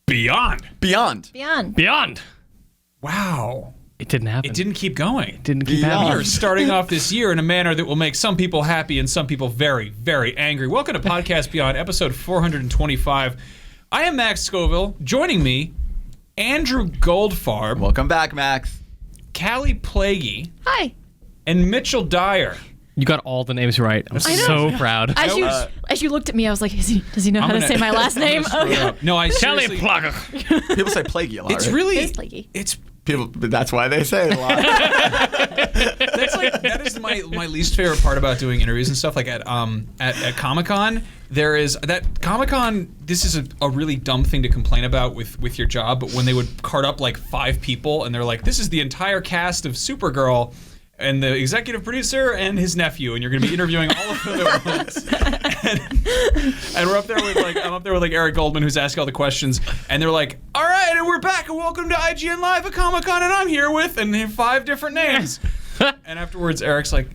Beyond. Wow. It didn't happen. It didn't keep going. It didn't keep happening. We are starting off this year in a manner that will make some people happy and some people very, very angry. Welcome to Podcast Beyond, episode 425. I am Max Scoville. Joining me, Andrew Goldfarb. Welcome back, Max. Callie Plaguey. Hi. And Mitchell Dyer. You got all the names right. I'm so proud. As you looked at me, I was like, does he know how to say my last name? No, I Kelly seriously... Plaguey. People say Plaguey a lot, It's right? really... It's Plaguey. It's... People, but that's why they say it a lot. That is my least favorite part about doing interviews and stuff. Like at Comic-Con, there is that Comic-Con. This is a really dumb thing to complain about with your job. But when they would cart up like 5 people and they're like, "This is the entire cast of Supergirl." And the executive producer and his nephew, and you're going to be interviewing all of them at once. And we're up there with I'm up there with Eric Goldman, who's asking all the questions, and they're like, "All right, and we're back, and welcome to IGN Live at Comic-Con, and I'm here with," and they have 5 different names. And afterwards, Eric's like,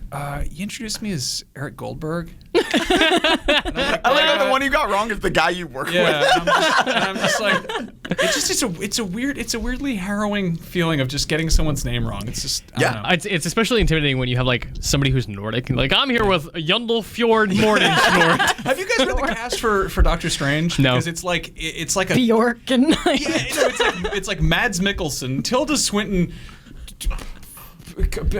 "You introduced me as Eric Goldberg." I like the one you got wrong is the guy you work with. And I'm just like, it's a weirdly harrowing feeling of just getting someone's name wrong. It's just, I don't know. It's especially intimidating when you have like somebody who's Nordic. Like, I'm here with Jundal Fjord Mortensnort. Have you guys read the cast for Doctor Strange? No. Because it's like a Bjork and it's like Mads Mikkelsen, Tilda Swinton,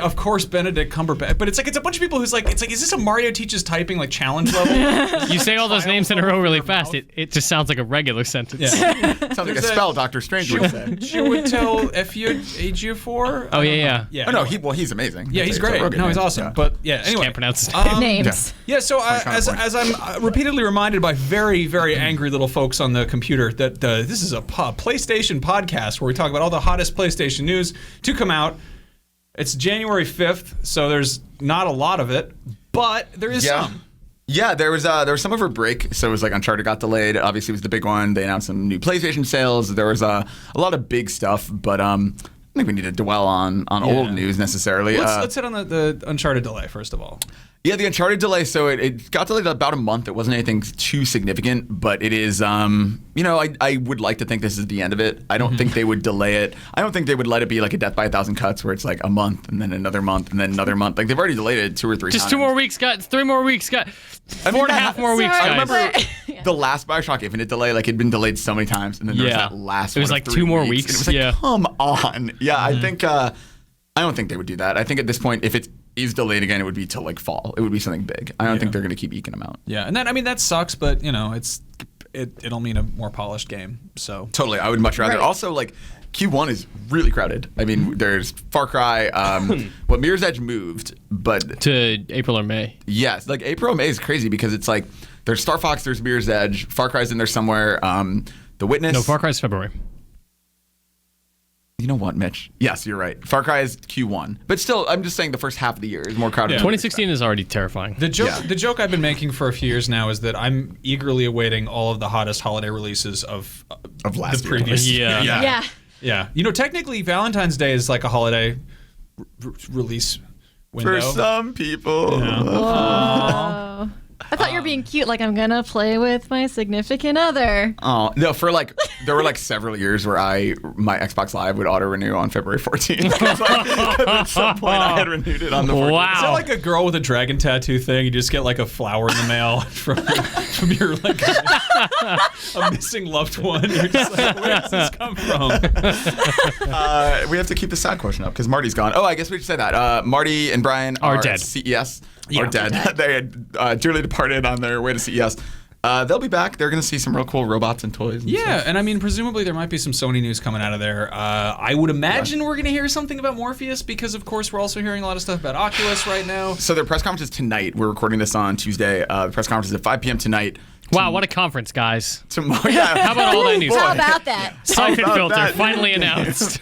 of course Benedict Cumberbatch, but it's a bunch of people who's like, is this a Mario Teaches Typing like challenge level? You say all those names in a row really fast. It just sounds like a regular sentence. Yeah. Sounds like a spell Doctor Strange would say. She would tell Ejiofor. Oh yeah. Oh no, he's amazing. Yeah, he's great. No, he's awesome. Yeah. But yeah, anyway. Can't pronounce his names. Yeah, so as I'm repeatedly reminded by very, very angry little folks on the computer that this is a PlayStation podcast where we talk about all the hottest PlayStation news to come out. It's January 5th, so there's not a lot of it, but there is some. Yeah, there was some over break. So it was like Uncharted got delayed. Obviously, it was the big one. They announced some new PlayStation sales. There was a lot of big stuff, but I don't think we need to dwell on old news necessarily. Let's hit on the Uncharted delay first of all. Yeah, the Uncharted delay, so it got delayed about a month. It wasn't anything too significant, but it is, I would like to think this is the end of it. I don't think they would delay it. I don't think they would let it be like a Death by a Thousand Cuts where it's like a month and then another month and then another month. Like, they've already delayed it 2 or 3 times. Just 2 more weeks, guys. 3 more weeks, guys. 4.5 more weeks, guys. I remember the last Bioshock Infinite delay, like, it'd been delayed so many times, and then there was that last one. It was like 2 more weeks. And it was like, come on. Yeah, I think, I don't think they would do that. I think at this point, if it is delayed again, it would be till like fall. It would be something big. I don't think they're going to keep eking them out. Yeah, and that sucks, but it'll mean a more polished game. So totally, I would much rather. Right. Also, like, Q1 is really crowded. I mean, there's Far Cry. Mirror's Edge moved, but to April or May. Yes, like April or May is crazy because it's like there's Star Fox, there's Mirror's Edge, Far Cry's in there somewhere. The Witness. No, Far Cry's February. You know what, Mitch? Yes, you're right. Far Cry is Q1. But still, I'm just saying the first half of the year is more crowded. 2016 is already terrifying. The joke I've been making for a few years now is that I'm eagerly awaiting all of the hottest holiday releases of last the previous year. Yeah. Technically, Valentine's Day is like a holiday release window. For some people. Whoa. I thought you were being cute, like I'm gonna play with my significant other. Oh no! There were several years where my Xbox Live would auto renew on February 14th. Because at some point I had renewed it on the 14th. Wow! Is that like a girl with a dragon tattoo thing? You just get like a flower in the mail from your like a missing loved one. You're just like, where does this come from? We have to keep the side question up because Marty's gone. Oh, I guess we should say that. Marty and Brian are dead. At CES. Are dead. They had dearly departed on their way to CES. They'll be back. They're going to see some real cool robots and toys. And stuff. And I mean, presumably there might be some Sony news coming out of there. I would imagine we're going to hear something about Morpheus because, of course, we're also hearing a lot of stuff about Oculus right now. So their press conference is tonight. We're recording this on Tuesday. The press conference is at 5 p.m. tonight. Wow, what a conference, guys. Tomorrow, yeah. How about all that news? How about that? Siphon filter finally announced.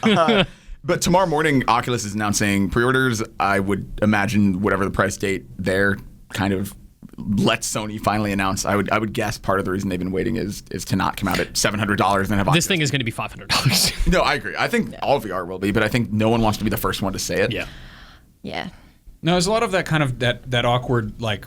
But tomorrow morning, Oculus is announcing pre-orders. I would imagine whatever the price date there kind of lets Sony finally announce. I would guess part of the reason they've been waiting is to not come out at $700 and then have Oculus. This thing is going to be $500. No, I agree. I think all VR will be, but I think no one wants to be the first one to say it. Yeah. No, there's a lot of that kind of that awkward, like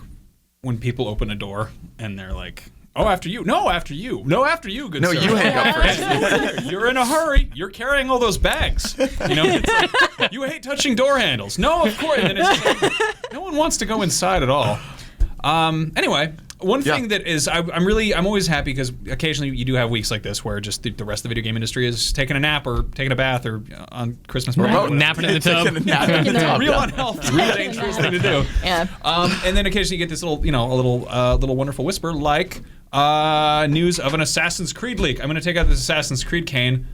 when people open a door and they're like, Oh, after you. No, after you. No, after you, good No, sir. you hang up first. You're in a hurry. You're carrying all those bags. It's like, you hate touching door handles. No, of course. And it's just like, no one wants to go inside at all. Anyway, one thing that is, I'm always happy because occasionally you do have weeks like this where just the rest of the video game industry is taking a nap or taking a bath or on Christmas morning. Napping in the tub. Real unhealthy, real dangerous thing to do. Yeah. And then occasionally you get this little, a little wonderful whisper like news of an Assassin's Creed leak. I'm going to take out this Assassin's Creed cane,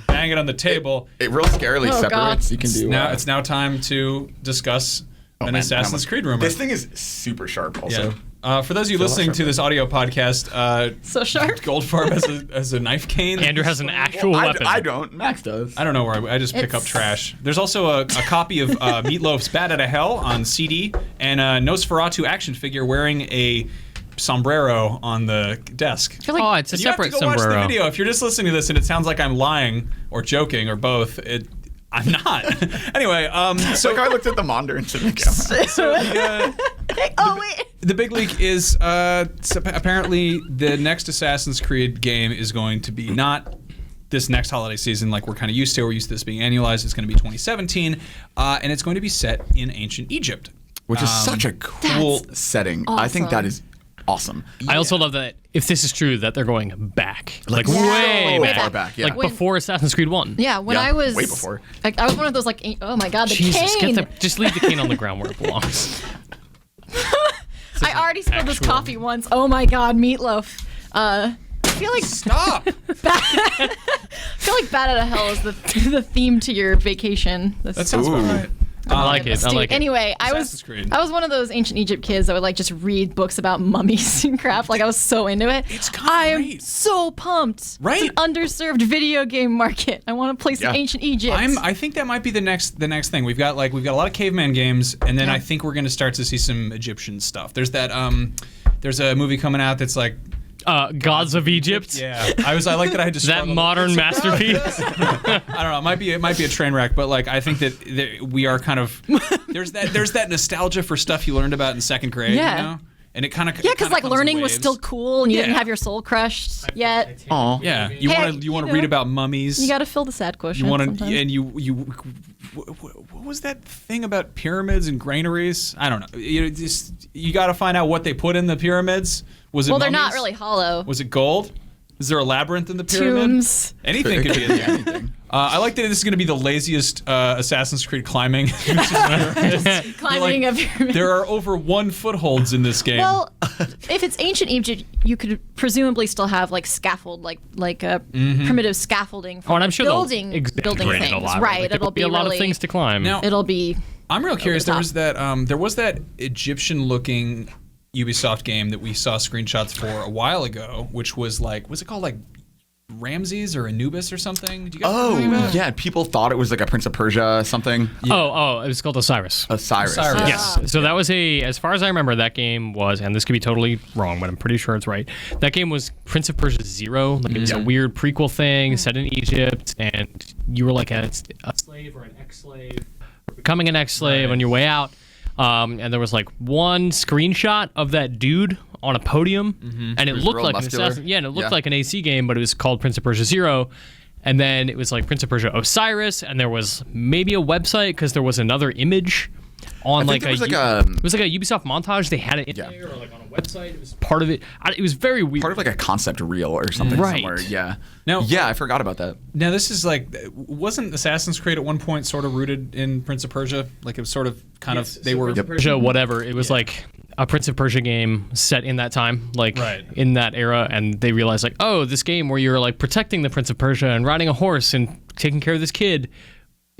bang it on the table. It real scarily Oh, separates. God. You can do. It's now time to discuss an Assassin's Creed rumor. This thing is super sharp. Also. Yeah. For those of you listening to this audio podcast, So sharp. Goldfarb has a knife cane. Andrew has an actual I, weapon. I don't. Max does. I don't know where I just pick up It's- trash. There's also a copy of Meatloaf's Bat Outta Hell on CD and a Nosferatu action figure wearing a sombrero on the desk. I feel like Oh, it's a You have to separate go watch the sombrero. video. If you're just listening to this and it sounds like I'm lying or joking or both, I'm not. Anyway, So I looked at the monitor and said, oh wait. the big leak is apparently the next Assassin's Creed game is going to be not this next holiday season like we're kind of used to. We're used to this being annualized. It's going to be 2017, and it's going to be set in ancient Egypt. which is such a cool That's setting. I think that is awesome. I also love that if this is true, that they're going back, like Yeah. way So back, far back, yeah. like before Assassin's Creed 1. Yeah, when Yeah, I was way before. Like, I was one of those like, oh my god, the Jesus, cane. just leave the cane on the ground where it belongs. I already spilled this actual- coffee once. Oh my god, meatloaf. I feel like Stop. I feel like Bat Outta Hell is the theme to your vacation. That sounds about Ooh. right. I like it. I like it. Anyway, Assassin's Creed. I was one of those ancient Egypt kids that would like just read books about mummies and crap. Like I was so into it. It's kinda I am great. so pumped. Right? It's an underserved video game market. I want to play some Yeah. ancient Egypt. I think that might be the next thing. We've got a lot of caveman games, and then Yeah. I think we're going to start to see some Egyptian stuff. There's that there's a movie coming out that's like Gods of Egypt. I like that I had to That struggle. modern masterpiece. I don't know. It might be a train wreck, but like I think that we are kind of there's that nostalgia for stuff you learned about in second grade. Yeah. You know? And it kind of yeah, because like learning was still cool and you didn't Yeah. have your soul crushed yet. Oh, Yeah, you Hey, want to you know, read about mummies. You got to fill the sad quotient. You want to, sometimes. and what was that thing about pyramids and granaries? I don't know. You got to find out what they put in the pyramids. Was it? Well, they're not mummies? really hollow. Was it gold? Is there a labyrinth in the pyramid? Tombs. Anything could be in there. anything. I like that this is going to be the laziest Assassin's Creed climbing. Climbing a pyramid. There are over 1 footholds in this game. Well, if it's ancient Egypt, you could presumably still have like scaffold, like a primitive scaffolding for Oh, and I'm sure they'll building exaggerate it things. a lot. Right, Like, there it'll could be be a lot really, of things to climb. Now- It'll be. I'm real curious. the There was that Egyptian-looking Ubisoft game that we saw screenshots for a while ago, which was like, what's it called, like Ramses or Anubis or something? Do you guys know what I'm talking Oh, about? yeah. People thought it was like a Prince of Persia something. Oh, it was called Osiris. Osiris. Osiris. Yes. So that was as far as I remember, that game was, and this could be totally wrong, but I'm pretty sure it's right. That game was Prince of Persia 0. Like it was a weird prequel thing set in Egypt, and you were like a slave or an ex-slave, or becoming an ex-slave on your way out. And there was like one screenshot of that dude on a podium, and it was looked real like muscular. an assassin. Yeah, and it looked Yeah. like an AC game, but it was called Prince of Persia 0. And then it was like Prince of Persia Osiris, and there was maybe a website because there was another image on think like there was like it was like a Ubisoft montage. They had it in there or like on a website. It was part of it. It was very weird. Part of like a concept reel or something Right. somewhere. Yeah. Now- yeah, I forgot about that. Now this is like, wasn't Assassin's Creed at one point sort of rooted in Prince of Persia? Like it was sort of kind of they were. Persia, whatever. It was like a Prince of Persia game set in that time, like Right. in that era, and they realized like, oh, this game where you're like protecting the Prince of Persia and riding a horse and taking care of this kid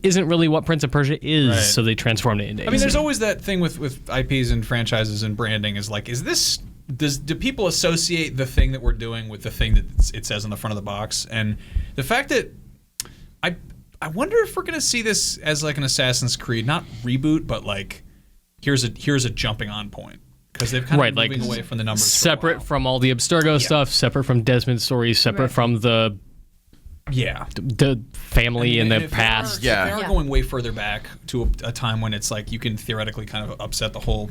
isn't really what Prince of Persia is, Right. so they transformed it into. I mean, there's always that thing with IPs and franchises and branding is like, do people associate the thing that we're doing with the thing that it says on the front of the box? And the fact that I wonder if we're gonna see this as like an Assassin's Creed, not reboot, but like here's a jumping on point because they've kind Right, of like moving away from the numbers. for a separate while. from all the Abstergo stuff, separate from Desmond's stories, separate Right. from the Yeah. family in the if they past. Are, Yeah. If they are Yeah. going way further back to a time when it's like you can theoretically kind of upset the whole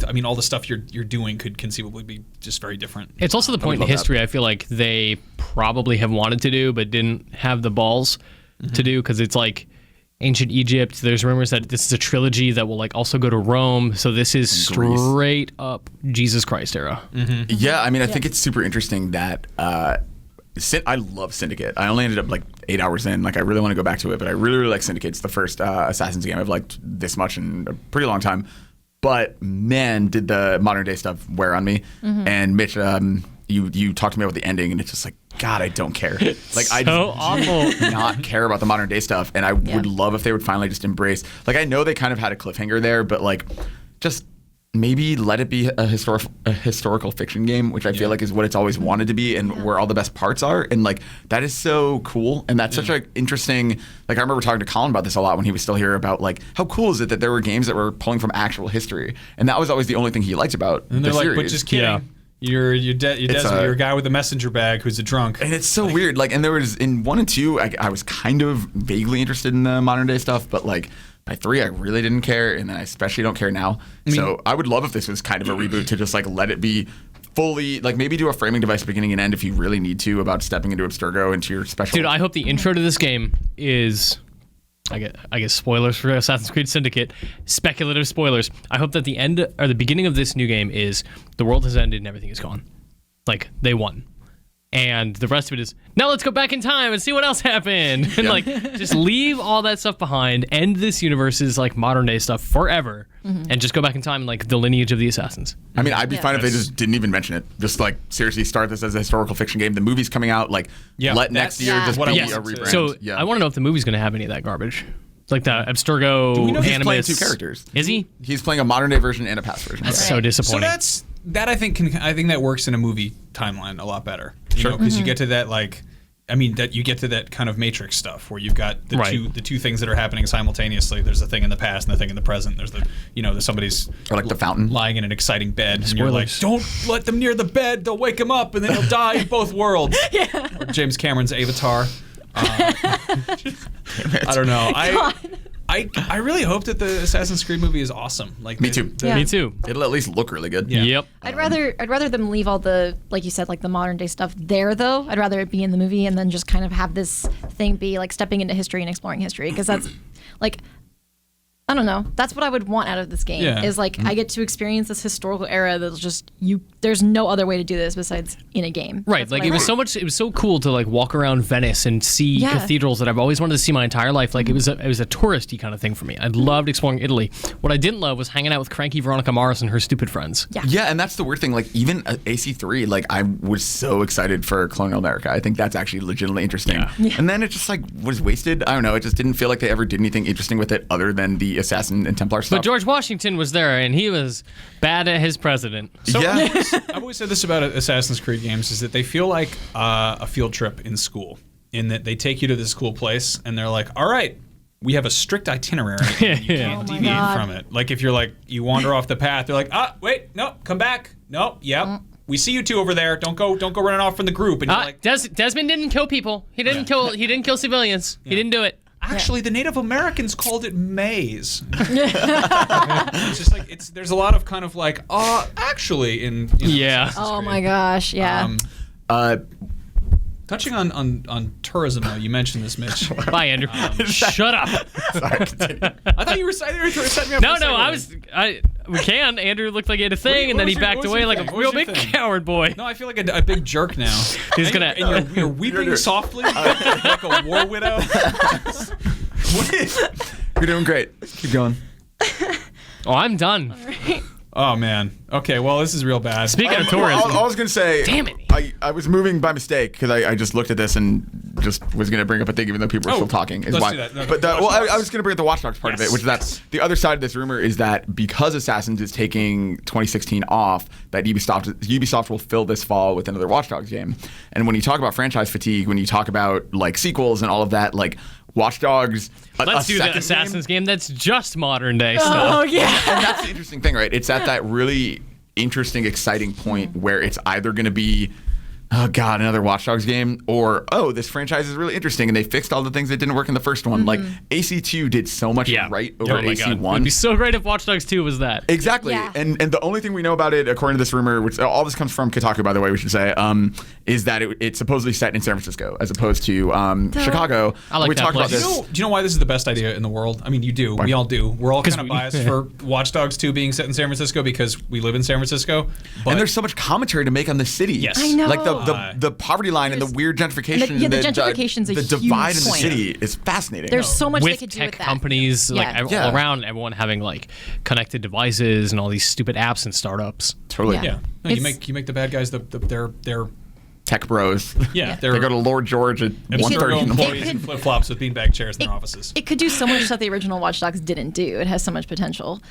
I mean, all the stuff you're doing could conceivably be just very different. It's also the point in history I feel like they probably have wanted to do, but didn't have the balls to do, because it's like ancient Egypt. There's rumors that this is a trilogy that will like also go to Rome. So this is straight up Jesus Christ era. Yeah, I mean, I think it's super interesting that I love Syndicate. I only ended up like 8 hours in. Like, I really want to go back to it, but I really, really like Syndicate. It's the first Assassin's game I've liked this much in a pretty long time. But man, did the modern day stuff wear on me. And Mitch, you talked to me about the ending, and it's just like, God, I don't care. Like, I So just awful. not care about the modern day stuff. And I would love if they would finally just embrace. Like, I know they kind of had a cliffhanger there, but like, just maybe let it be a historical fiction game, which I feel like is what it's always wanted to be, and where all the best parts are. And like, that is so cool, and that's such an interesting. Like, I remember talking to Colin about this a lot when he was still here, about like, how cool is it that there were games that were pulling from actual history, and that was always the only thing he liked about And they're the like, series. but just kidding. Yeah. You're a guy with a messenger bag who's a drunk. And it's so weird. Like, and there was in 1 and 2, I was kind of vaguely interested in the modern day stuff, but like by 3, I really didn't care, and then I especially don't care now. So I would love if this was kind of a reboot to just like let it be fully, like maybe do a framing device beginning and end if you really need to, about stepping into Abstergo, into your special. Dude, I hope the intro to this game is, I guess spoilers for Assassin's Creed Syndicate, speculative spoilers. I hope that the end or the beginning of this new game is the world has ended and everything is gone. Like, they won. And the rest of it is, now let's go back in time and see what else happened. And like, just leave all that stuff behind, end this universe's like modern day stuff forever, and just go back in time, like the lineage of the Assassins. I mean, I'd be fine if they just didn't even mention it. Just like, seriously, start this as a historical fiction game. The movie's coming out. Like, let next year just what be I a want to- rebrand. So I want to know if the movie's going to have any of that garbage. Like the Abstergo, Do we know he's Animus. playing 2 characters? Is he? He's playing a modern day version and a past version. That's Right. so disappointing. So that I think that works in a movie timeline a lot better. You know, because you get to that like, I mean, that you get to that kind of Matrix stuff where you've got the two things that are happening simultaneously. There's a thing in the past and the thing in the present. There's there's somebody's Or like the fountain. lying in an exciting bed, and you're like, don't let them near the bed. They'll wake him up, and then he'll die in both worlds. Or James Cameron's Avatar. I don't know. I really hope that the Assassin's Creed movie is awesome. Like Me too. Yeah. Me too. It'll at least look really good. Yeah. Yep. I'd rather them leave all the, like you said, like the modern day stuff there, though. I'd rather it be in the movie and then just kind of have this thing be like stepping into history and exploring history, because that's like, I don't know. That's what I would want out of this game. Yeah. Is like, I get to experience this historical era that's just there's no other way to do this besides in a game. Right, That's like what I it was want. so much. It was so cool to like walk around Venice and see cathedrals that I've always wanted to see my entire life. Like it was a touristy kind of thing for me. I loved exploring Italy. What I didn't love was hanging out with cranky Veronica Mars and her stupid friends. Yeah, and that's the weird thing. Like, even AC3, like, I was so excited for Colonial America. I think that's actually legitimately interesting. Yeah. And then it just like was wasted. I don't know. It just didn't feel like they ever did anything interesting with it other than the Assassin and Templar stuff. But George Washington was there, and he was bad at his president. So Yeah. I've always said this about Assassin's Creed games, is that they feel like a field trip in school, in that they take you to this cool place and they're like, all right, we have a strict itinerary and you can't Oh my deviate God. from it. Like if you're like, you wander off the path, they're like, wait, no, come back. No, yep. We see you two over there. Don't go running off from the group. And you're like, Desmond didn't kill people. He didn't kill civilians. He didn't do it. actually, the Native Americans called it maize. It's just like there's a lot of kind of like, actually, in Yeah. Assassin's Oh Creed. my gosh, yeah. Touching on tourism, though, you mentioned this, Mitch. Bye, Andrew. Shut up. Sorry, continue. I thought you were setting me up. No, for a no, segue. we can. Andrew looked like he had a thing, What and then he was your- backed what was away your like thing? a What real was your big thing? coward boy. No, I feel like a big jerk now. He's And gonna- you're weeping softly like a war widow. What is? You're doing great. Keep going. Oh, I'm done. Oh man. Okay. Well, this is real bad. Speaking of Well, tourism, I was going to say, Damn it. I was moving by mistake because I just looked at this and just was going to bring up a thing even though people were still talking. Is let's why. do that. No, But Watch well, Dogs. I was going to bring up the Watch Dogs part of it, which that's the other side of this rumor is that because Assassins is taking 2016 off, that Ubisoft will fill this fall with another Watch Dogs game. And when you talk about franchise fatigue, when you talk about like sequels and all of that, like Watch Dogs. let's do the second Assassin's game. game that's just modern day Oh stuff. yeah. And that's the interesting thing, right? It's at that really interesting, exciting point where it's either going to be oh god, another Watch Dogs game, or oh, this franchise is really interesting and they fixed all the things that didn't work in the first one. Like AC2 did so much right over AC1. It'd be so great if Watch Dogs 2 was that. Exactly. Yeah. And the only thing we know about it, according to this rumor, which all this comes from Kotaku, by the way, we should say, is that it's supposedly set in San Francisco as opposed to Chicago. I like we that talked about place. this. Do you know why this is the best idea in the world? I mean, you do. We all do. We're all kind of biased for Watch Dogs 2 being set in San Francisco because we live in San Francisco. But And there's so much commentary to make on the city. Yes. I know. Like the poverty line and the weird gentrification. And the gentrification's a the huge divide in the point. city is fascinating. There's so much they With could do tech with that. companies, like Yeah. all around, everyone having like connected devices and all these stupid apps and startups. totally yeah, no, you It's- make the bad guys their tech bros. yeah They go to Lord George at 1:30 in the morning. employees in flip flops with beanbag chairs in their offices. It could do so much that the original Watch Dogs didn't do. It has so much potential.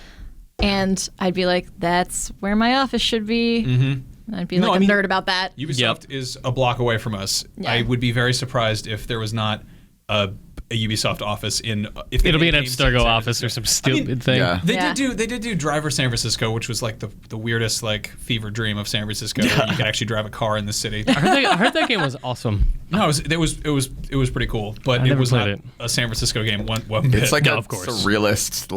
And I'd be like, that's where my office should be. Mm-hmm. I'd be No, like I a mean, nerd about that. Ubisoft is a block away from us. Yeah. I would be very surprised if there was not a Ubisoft office in. If they It'll be made an games in Abstergo San office or Francisco. some I mean, stupid thing. Yeah. They did do Driver San Francisco, which was like the weirdest like fever dream of San Francisco, where you could actually drive a car in the city. I heard that game was awesome. No, it was pretty cool, but I it never was not played it. a San Francisco game. One bit. It's like No, a of course. surrealist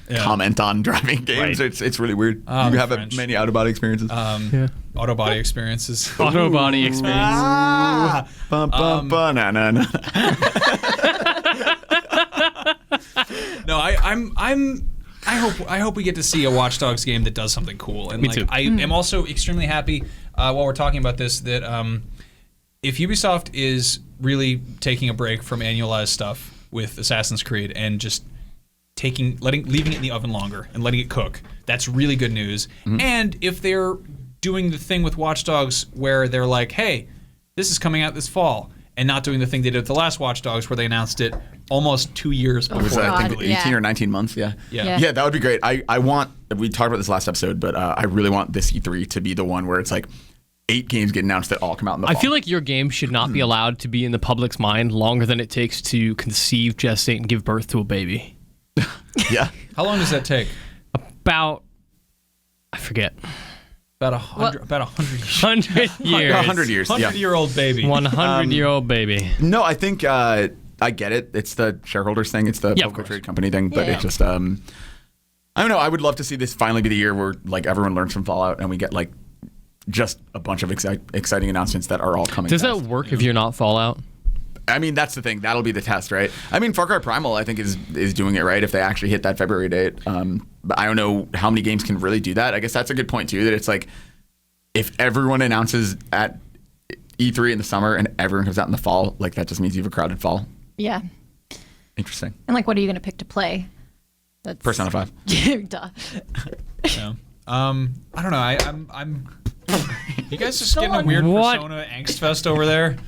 Yeah. comment on driving games. Right. It's really weird. Oh, you the have French. many out of body experiences. Yeah. auto body experiences. Auto body experience. Bum, bum, bum, na, na, na. No, I hope we get to see a Watch Dogs game that does something cool. And Me like, too. I am also extremely happy while we're talking about this that if Ubisoft is really taking a break from annualized stuff with Assassin's Creed and just leaving it in the oven longer and letting it cook, that's really good news. And if they're doing the thing with Watch Dogs where they're like, hey, this is coming out this fall, and not doing the thing they did with the last Watch Dogs where they announced it almost 2 years before. Was that, I God, think 18 yeah. or 19 months? Yeah. Yeah. Yeah, that would be great. I want, we talked about this last episode, but I really want this E3 to be the one where it's like 8 games get announced that all come out in the fall. I feel like your game should not be allowed to be in the public's mind longer than it takes to conceive, gestate, and give birth to a baby. Yeah. How long does that take? About, I forget, About 100 years. 100 years. 100 years. Yeah. 100-year-old baby. 100-year-old baby. No, I think I get it. It's the shareholders thing. It's the Yeah, of publicly course. traded company thing. But Yeah. it just, I don't know. I would love to see this finally be the year where like everyone learns from Fallout and we get like just a bunch of exciting announcements that are all coming. Does fast. that work if you're not Fallout? I mean, that's the thing. That'll be the test, right? I mean, Far Cry Primal, I think, is doing it right if they actually hit that February date. But I don't know how many games can really do that. I guess that's a good point, too, that it's like if everyone announces at E3 in the summer and everyone comes out in the fall, like that just means you have a crowded fall. Yeah. Interesting. And like, what are you going to pick to play? That's Persona 5. Duh. Yeah. I don't know. I'm. You guys just getting a weird What? Persona angst fest over there.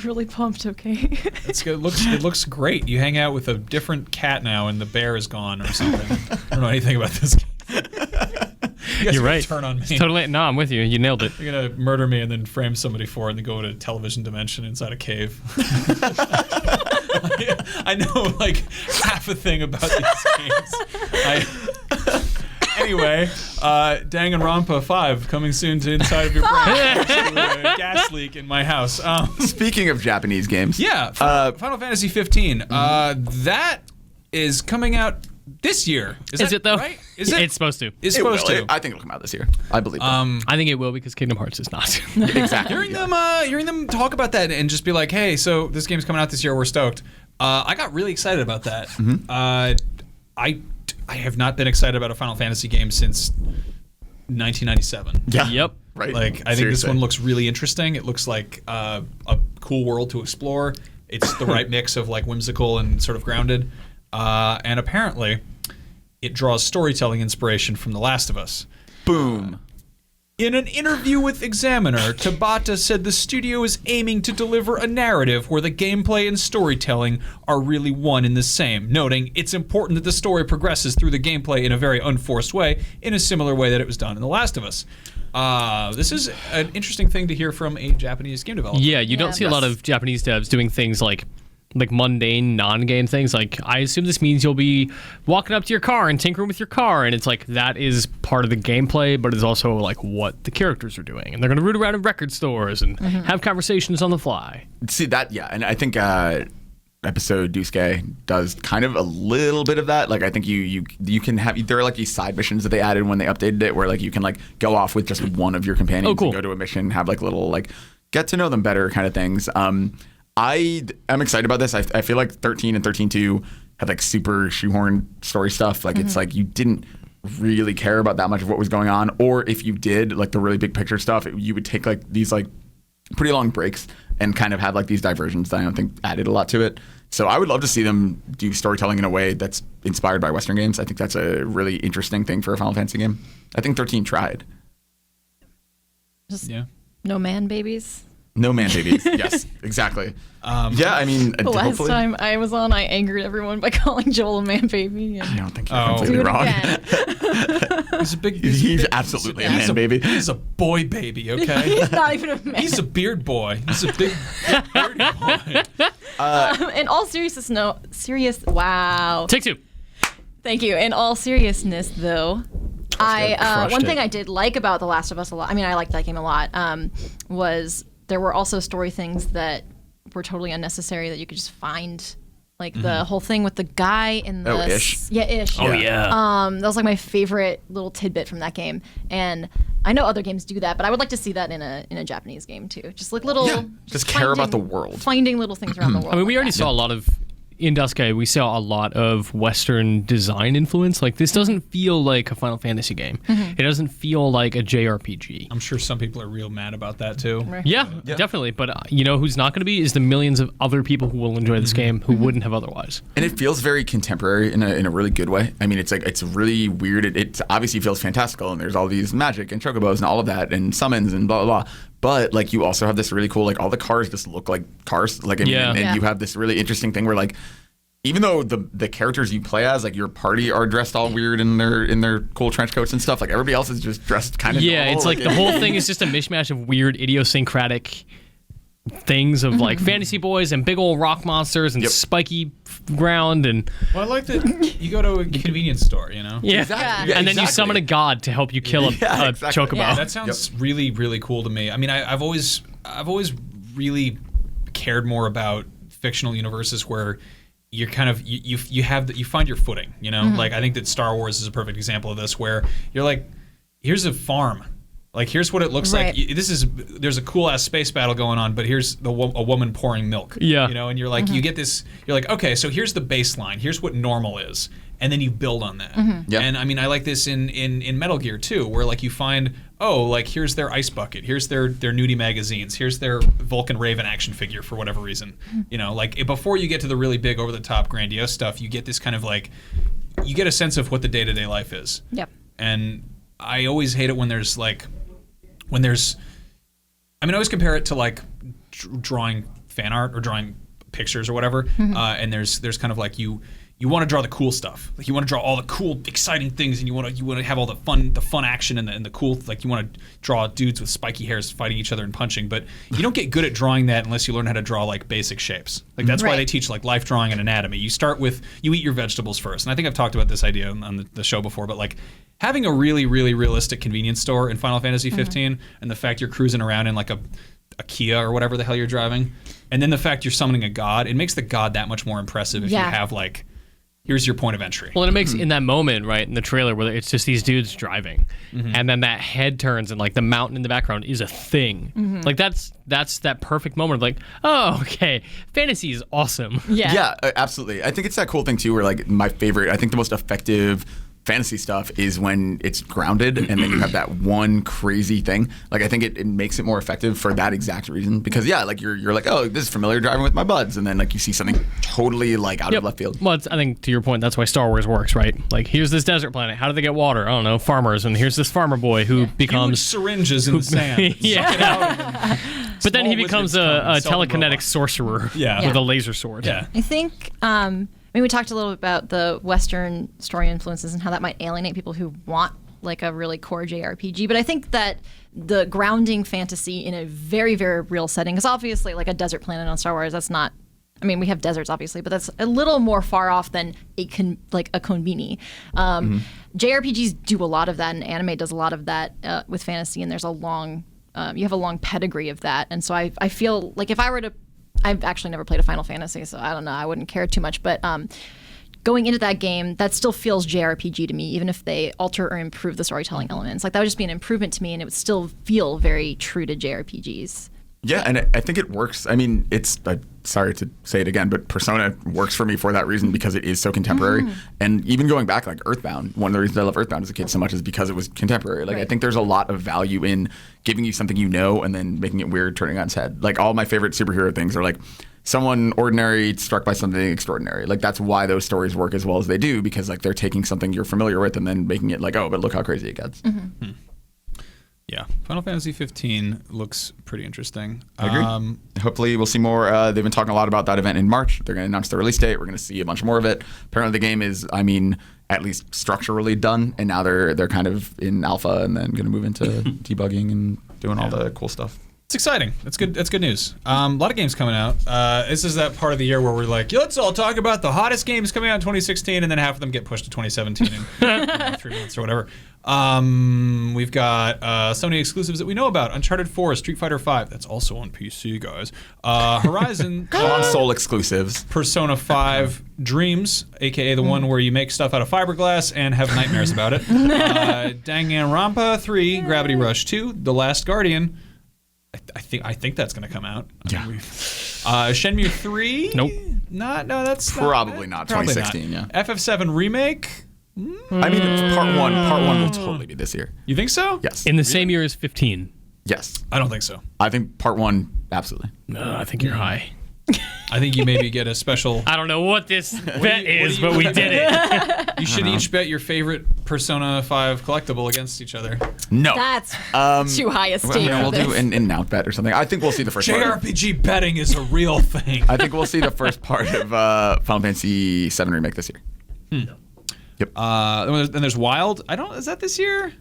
Really pumped. Okay. It's good. It looks great. You hang out with a different cat now, and the bear is gone or something. I don't know anything about this game. You guys You're are gonna right. Turn on me. It's totally. No, I'm with you. You nailed it. You're gonna murder me and then frame somebody for it and then go to a television dimension inside a cave. I know like half a thing about these games. Anyway, Danganronpa 5 coming soon to inside of your brain. A gas leak in my house. Speaking of Japanese games. Yeah, Final Fantasy 15. That is coming out this year. Is that it though? Right? Is it? It's supposed to. It's It will. supposed to. I think it'll come out this year. I believe that. I think it will because Kingdom Hearts is not. Exactly. Hearing them talk about that and just be like, hey, so this game's coming out this year. We're stoked. I got really excited about that. I have not been excited about a Final Fantasy game since 1997. Yeah. Yep. Right. Like, I think this Seriously. one looks really interesting. It looks like a cool world to explore. It's the right mix of like whimsical and sort of grounded. And apparently, it draws storytelling inspiration from The Last of Us. Boom. In an interview with Examiner, Tabata said the studio is aiming to deliver a narrative where the gameplay and storytelling are really one and the same, noting it's important that the story progresses through the gameplay in a very unforced way, in a similar way that it was done in The Last of Us. This is an interesting thing to hear from a Japanese game developer. Yeah, you don't Yeah. see a lot of Japanese devs doing things like like mundane non-game things. Like I assume this means you'll be walking up to your car and tinkering with your car, and it's like that is part of the gameplay, but it's also like what the characters are doing, and they're gonna root around in record stores and have conversations on the fly. See that, yeah, and I think episode Dusuke does kind of a little bit of that. Like I think you can have, there are like these side missions that they added when they updated it, where like you can like go off with just one of your companions Oh, cool. and go to a mission, have like little like get to know them better kind of things. I am excited about this. I feel like 13 and 13.2 had like super shoehorned story stuff. Like it's like you didn't really care about that much of what was going on, or if you did, like the really big picture stuff, you would take like these like pretty long breaks and kind of have like these diversions that I don't think added a lot to it. So I would love to see them do storytelling in a way that's inspired by Western games. I think that's a really interesting thing for a Final Fantasy game. I think 13 tried. Just Yeah. no man babies. No man babies. Yes, exactly. Yeah, I mean, The last hopefully. time I was on, I angered everyone by calling Joel a man baby. I And don't think you're Oh. completely do it wrong. again. He's a big. He's absolutely a man baby. He's a boy baby. Okay. He's not even a man. He's a beard boy. He's a big bearded boy. In all seriousness, wow. Take two. Thank you. In all seriousness, though, Crushed one it. thing I did like about The Last of Us a lot. I mean, I liked that game a lot. Was there were also story things that were totally unnecessary that you could just find, like the whole thing with the guy in the Oh, Ish. Yeah, Ish. Oh yeah. That was like my favorite little tidbit from that game, and I know other games do that, but I would like to see that in a Japanese game too. Just like little, Yeah, just care about the world. finding little things around the world. I mean, we like already that. saw a lot of in Duske. We saw a lot of Western design influence. Like this doesn't feel like a Final Fantasy game. It doesn't feel like a JRPG. I'm sure some people are real mad about that too. Right. Yeah, definitely. But you know who's not going to be is the millions of other people who will enjoy this game who wouldn't have otherwise. And it feels very contemporary in a really good way. I mean, it's like it's really weird. It obviously feels fantastical, and there's all these magic and chocobos and all of that, and summons and blah blah blah. But like you also have this really cool, like all the cars just look like cars. Like I mean, Yeah. and Yeah. you have this really interesting thing where like, even though the characters you play as, like your party are dressed all weird in their cool trench coats and stuff, like everybody else is just dressed kind of Yeah, normal. it's like the whole thing is just a mishmash of weird idiosyncratic things of like fantasy boys and big old rock monsters and Yep. spiky ground and Well, I like that you go to a convenience store, you know? yeah. Exactly. Yeah, And then you exactly. summon a god to help you kill a Yeah, exactly. chocobo. Yeah, that sounds really, really cool to me. I mean, I've always really cared more about fictional universes where you're kind of you find your footing, you know? Like I think that Star Wars is a perfect example of this, where you're like, here's a farm. Like here's what it looks Right. like. There's a cool ass space battle going on, but here's a woman pouring milk. Yeah. You know, and you're like, you get this. You're like, okay, so here's the baseline. Here's what normal is, and then you build on that. Yep. And I mean, I like this in Metal Gear too, where like you find, oh, like here's their ice bucket, here's their nudie magazines, here's their Vulcan Raven action figure for whatever reason. You know, like before you get to the really big over the top grandiose stuff, you get this kind of like, you get a sense of what the day to day life is. Yep. And I always hate it when there's like, I always compare it to like drawing fan art or drawing pictures or whatever. And there's kind of like you want to draw the cool stuff. Like you want to draw all the cool, exciting things, and you want to have all the fun action and the cool. Like you want to draw dudes with spiky hairs fighting each other and punching. But you don't get good at drawing that unless you learn how to draw like basic shapes. Like that's why Right. they teach like life drawing and anatomy. You start with you eat your vegetables first. And I think I've talked about this idea on the show before. But like having a really, really realistic convenience store in Final Fantasy 15, and the fact you're cruising around in like a Kia or whatever the hell you're driving, and then the fact you're summoning a god, it makes the god that much more impressive if Yeah. you have like, here's your point of entry. Well, and it makes in that moment, right, in the trailer where it's just these dudes driving, and then that head turns and like the mountain in the background is a thing. Like that's that perfect moment of like, oh, okay, fantasy is awesome. Yeah. Yeah, absolutely. I think it's that cool thing too, where like my favorite, I think the most effective fantasy stuff is when it's grounded and then you have that one crazy thing. Like I think it makes it more effective for that exact reason, because yeah, like you're like, oh, this is familiar driving with my buds, and then like you see something totally like out of left field. Well, I think to your point, that's why Star Wars works, right? Like, here's this desert planet. How do they get water? I don't know, farmers. And here's this farmer boy who Huge becomes. syringes in the sand. Yeah. But then he Small becomes wizards come a and sell them telekinetic robots. sorcerer Yeah. with a laser sword. Yeah. I think, I mean, we talked a little bit about the Western story influences and how that might alienate people who want like a really core JRPG. But I think that the grounding fantasy in a very, very real setting, because obviously like a desert planet on Star Wars, that's not I mean, we have deserts obviously, but that's a little more far off than a konbini. JRPGs do a lot of that, and anime does a lot of that with fantasy. And there's a long, you have a long pedigree of that. And so I feel like if I were to, I've actually never played a Final Fantasy, so I don't know, I wouldn't care too much. But going into that game, that still feels JRPG to me, even if they alter or improve the storytelling elements. Like that would just be an improvement to me, and it would still feel very true to JRPGs. Yeah, and I think it works. I mean, it's sorry to say it again, but Persona works for me for that reason because it is so contemporary. And even going back, like Earthbound, one of the reasons I love Earthbound as a kid so much is because it was contemporary. Like I think there's a lot of value in giving you something you know and then making it weird, turning it on its head. Like all my favorite superhero things are like someone ordinary struck by something extraordinary. Like that's why those stories work as well as they do, because like they're taking something you're familiar with and then making it like, oh, but look how crazy it gets. Yeah, Final Fantasy 15 looks pretty interesting. I agree. Hopefully we'll see more. They've been talking a lot about that event in March. They're going to announce the release date. We're going to see a bunch more of it. Apparently the game is, I mean, at least structurally done, and now they're kind of in alpha and then going to move into debugging and doing all the cool stuff. It's exciting. That's good. That's good news. A lot of games coming out. This is that part of the year where we're like, let's all talk about the hottest games coming out in 2016, and then half of them get pushed to 2017 in 3 months or whatever. We've got Sony exclusives that we know about: Uncharted 4, Street Fighter 5. That's also on PC, guys. Horizon console exclusives. Persona 5 Dreams, aka the one where you make stuff out of fiberglass and have nightmares about it. Danganronpa 3, Gravity Rush 2, The Last Guardian. I think that's going to come out. Yeah. Shenmue 3? Nope. That's probably not. 2016. Not. Yeah. FF7 remake. I mean, it's part one. Part one will totally be this year. You think so? Yes. In the same year as 15. Yes. I don't think so. I think part one, absolutely. No, I think you're high. I think you maybe get a special. I don't know what this bet is, but we did it. You should each bet your favorite Persona 5 collectible against each other. No. That's too high a stake. We'll do an in-and-out bet or something. I think we'll see the first part. JRPG betting is a real thing. I think we'll see the first part of Final Fantasy VII Remake this year. Yep. Then there's Wild. Is that this year?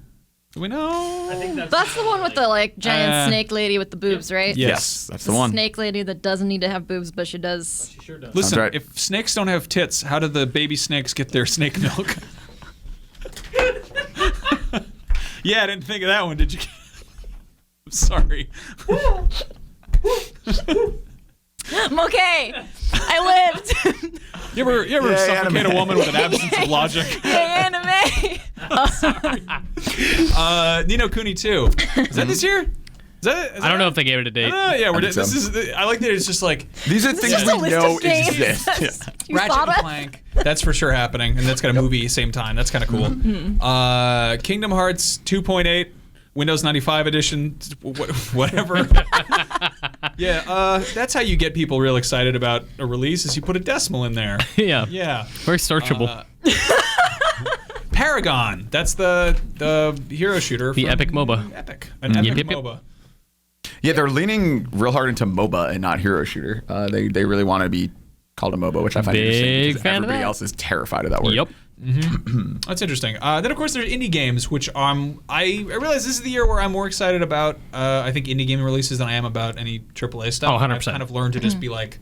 Do we know? I think That's the one with the like giant snake lady with the boobs, right? Yes, that's the one. Snake lady that doesn't need to have boobs, but she does. She sure does. Listen, right. if snakes don't have tits, how do the baby snakes get their snake milk? Yeah, I didn't think of that one, did you? I'm sorry. I'm okay. I lived. You ever suffocate a woman with an absence of logic? Hey, anime. Ni no Kuni 2. Is that this year? I don't know if they gave it a date. Yeah, so. I like that it's just like These are things just a we list know of games. exist. You Ratchet thought and of? Clank. That's for sure happening, and that's got a movie same time. That's kind of cool. Kingdom Hearts 2.8, Windows 95 edition, whatever. Yeah, that's how you get people real excited about a release, is you put a decimal in there. Yeah. Yeah. Very searchable. Paragon. That's the hero shooter. The from Epic MOBA. Epic. An Epic Yep. MOBA. Yeah, they're leaning real hard into MOBA and not hero shooter. They really want to be called a MOBA, which I find Big interesting because fan of everybody that. else is terrified of that word. Yep. That's interesting. Then, of course, there's indie games, which I realize this is the year where I'm more excited about, I think, indie game releases than I am about any AAA stuff. Oh, 100%. I've kind of learned to just be like,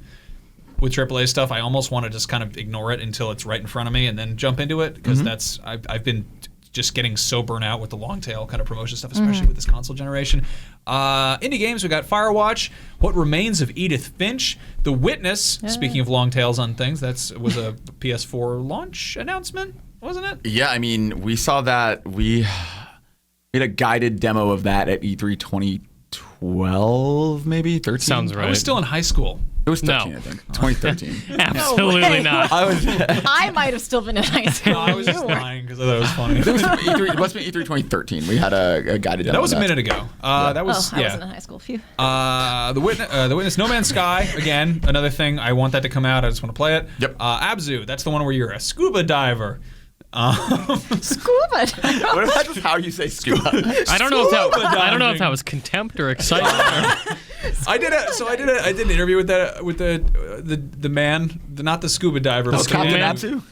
with AAA stuff, I almost want to just kind of ignore it until it's right in front of me and then jump into it, because I've been just getting so burnt out with the long tail kind of promotion stuff, especially with this console generation. Indie games, we got Firewatch, What Remains of Edith Finch, The Witness. Speaking of long tails on things, that was a PS4 launch announcement, wasn't it? Yeah, I mean, we saw that. We had a guided demo of that at E3 2012, maybe 13. Sounds right. I was still in high school. It was 13, No. I think. 2013. Absolutely not. I was. I might have still been in high school. No, I was just You were. lying because I thought it was funny. It must be E3 2013. We had a guided demo. That was of a minute ago. That was, Oh, I yeah. wasn't in high school. Phew. The Witness, No Man's Sky, again, another thing. I want that to come out. I just want to play it. Yep. Abzu, that's the one where you're a scuba diver. Scuba. What if that's just how you say scuba? I don't know if diving. that was contempt or excitement. I did an interview with the man, not the scuba diver, but the Captain man, Abzu?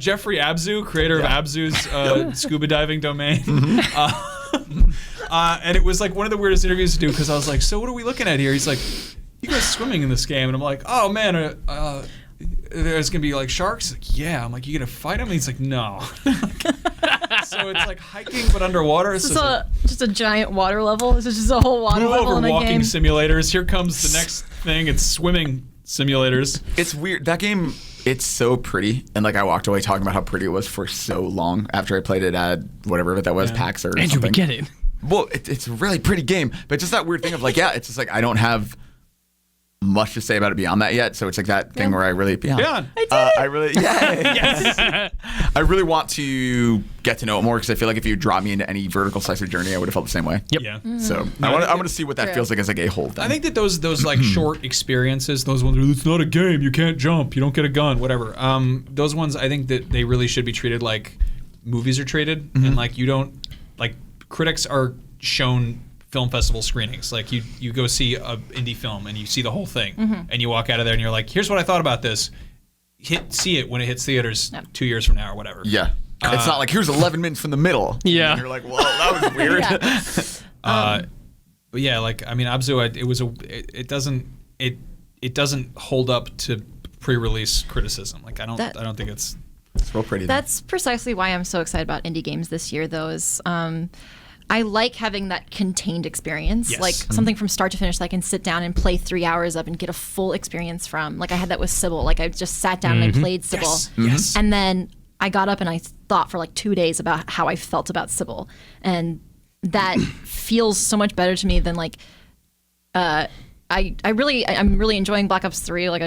Jeffrey Abzu, creator of Abzu's scuba diving domain. And it was like one of the weirdest interviews to do, because I was like, so what are we looking at here? He's like, you go swimming in this game, and I'm like, oh man, there's gonna be like sharks. Like, yeah. I'm like, you gonna fight them? And he's like, no. So it's like hiking but underwater. It's just a giant water level. It's just a whole water level in a walking game. simulators. Here comes the next thing. It's swimming simulators. It's weird. That game, it's so pretty. And like I walked away talking about how pretty it was for so long after I played it at whatever that was, PAX or Andrew, something. we get it. Well, it's a really pretty game, but just that weird thing of like, yeah, it's just like I don't have much to say about it beyond that yet. So it's like that thing where I really, Yeah. I really, yes. I really want to get to know it more because I feel like if you drop me into any vertical slice of journey, I would have felt the same way. Yep. Yeah. So I want to see what that feels like as like a whole thing. I think that those like short experiences, those ones where it's not a game, you can't jump, you don't get a gun, whatever. Those ones, I think that they really should be treated like movies are treated, and like you don't like critics are shown film festival screenings. Like you go see a indie film and you see the whole thing, and you walk out of there and you're like, here's what I thought about this. See it when it hits theaters 2 years from now or whatever. Yeah. It's not like here's 11 minutes from the middle. Yeah. And you're like, well, that was weird. But yeah, like I mean, Abzu, it doesn't hold up to pre-release criticism. Like I don't think it's real pretty. That's precisely why I'm so excited about indie games this year, though, is I like having that contained experience, Yes. like something from start to finish that I can sit down and play 3 hours of and get a full experience from. Like I had that with Sybil. Like I just sat down and I played Sybil. Yes. And then I got up and I thought for like 2 days about how I felt about Sybil. And that feels so much better to me than like I'm really enjoying Black Ops 3. Like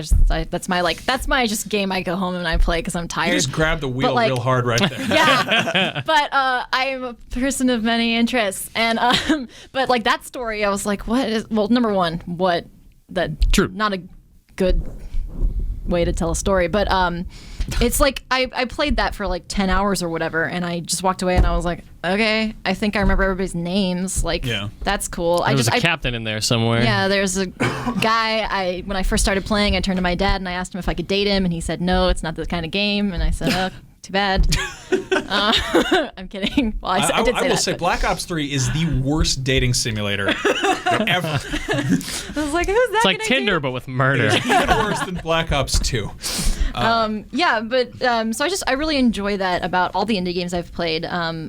that's my just game I go home and I play because I'm tired. You just grab the wheel like, real hard right there. Yeah, but I'm a person of many interests, and but like that story, I was like, what is? Well, number one, True. Not a good way to tell a story, but it's like I played that for like 10 hours or whatever, and I just walked away and I was like, okay, I think I remember everybody's names. Like, that's cool. There was a captain in there somewhere. Yeah, there's a guy. When I first started playing, I turned to my dad and I asked him if I could date him, and he said no, it's not this kind of game. And I said, oh, too bad. I'm kidding. Well, I did say I will that, say but- Black Ops 3 is the worst dating simulator ever. I was like, who's that? It's like gonna Tinder, do? but with murder. Even worse than Black Ops 2. Yeah, but so I really enjoy that about all the indie games I've played.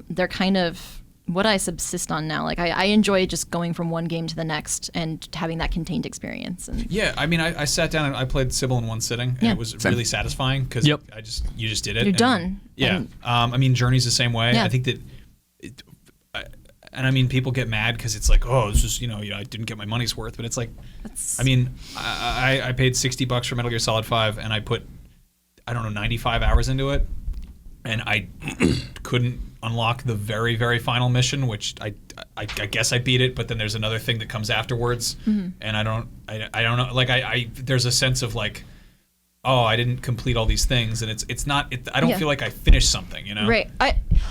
They're kind of what I subsist on now. Like I enjoy just going from one game to the next and having that contained experience. And Yeah, I mean, I sat down and I played Sybil in one sitting, and it was really satisfying because you just did it. You're done. Yeah, I mean, Journey's the same way. Yeah. I think that, and I mean, people get mad because it's like, oh, it's just I didn't get my money's worth, but it's like, I mean, I paid $60 for Metal Gear Solid 5, and I put, I don't know, 95 hours into it, and I couldn't unlock the very, very final mission, which I guess I beat it, but then there's another thing that comes afterwards, and I don't know. Like there's a sense of like, oh, I didn't complete all these things, and it's not. I don't feel like I finished something, Right.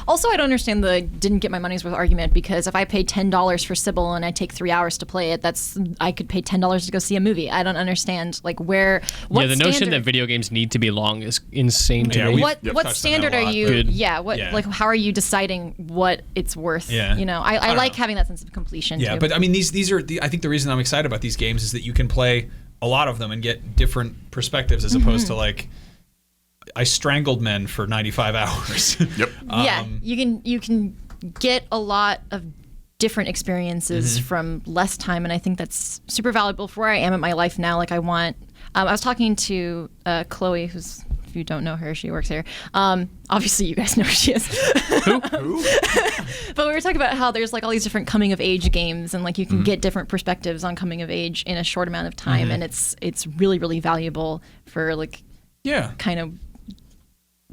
I don't understand the didn't get my money's worth argument, because if I pay $10 for Sybil and I take 3 hours to play it, I could pay $10 to go see a movie. I don't understand what the notion that video games need to be long is insane to me. What standard are you? Good. Like how are you deciding what it's worth? Yeah. I like having that sense of completion. Yeah, too. but I mean, these are I think the reason I'm excited about these games is that you can play a lot of them and get different perspectives as opposed to like, I strangled men for 95 hours. Yep. Yeah, you can get a lot of different experiences from less time, and I think that's super valuable for where I am in my life now. Like I was talking to Chloe, who's, if you don't know her, she works here. Obviously, you guys know who she is. Who? But we were talking about how there's like all these different coming of age games, and like you can get different perspectives on coming of age in a short amount of time, and it's really, really valuable for like kind of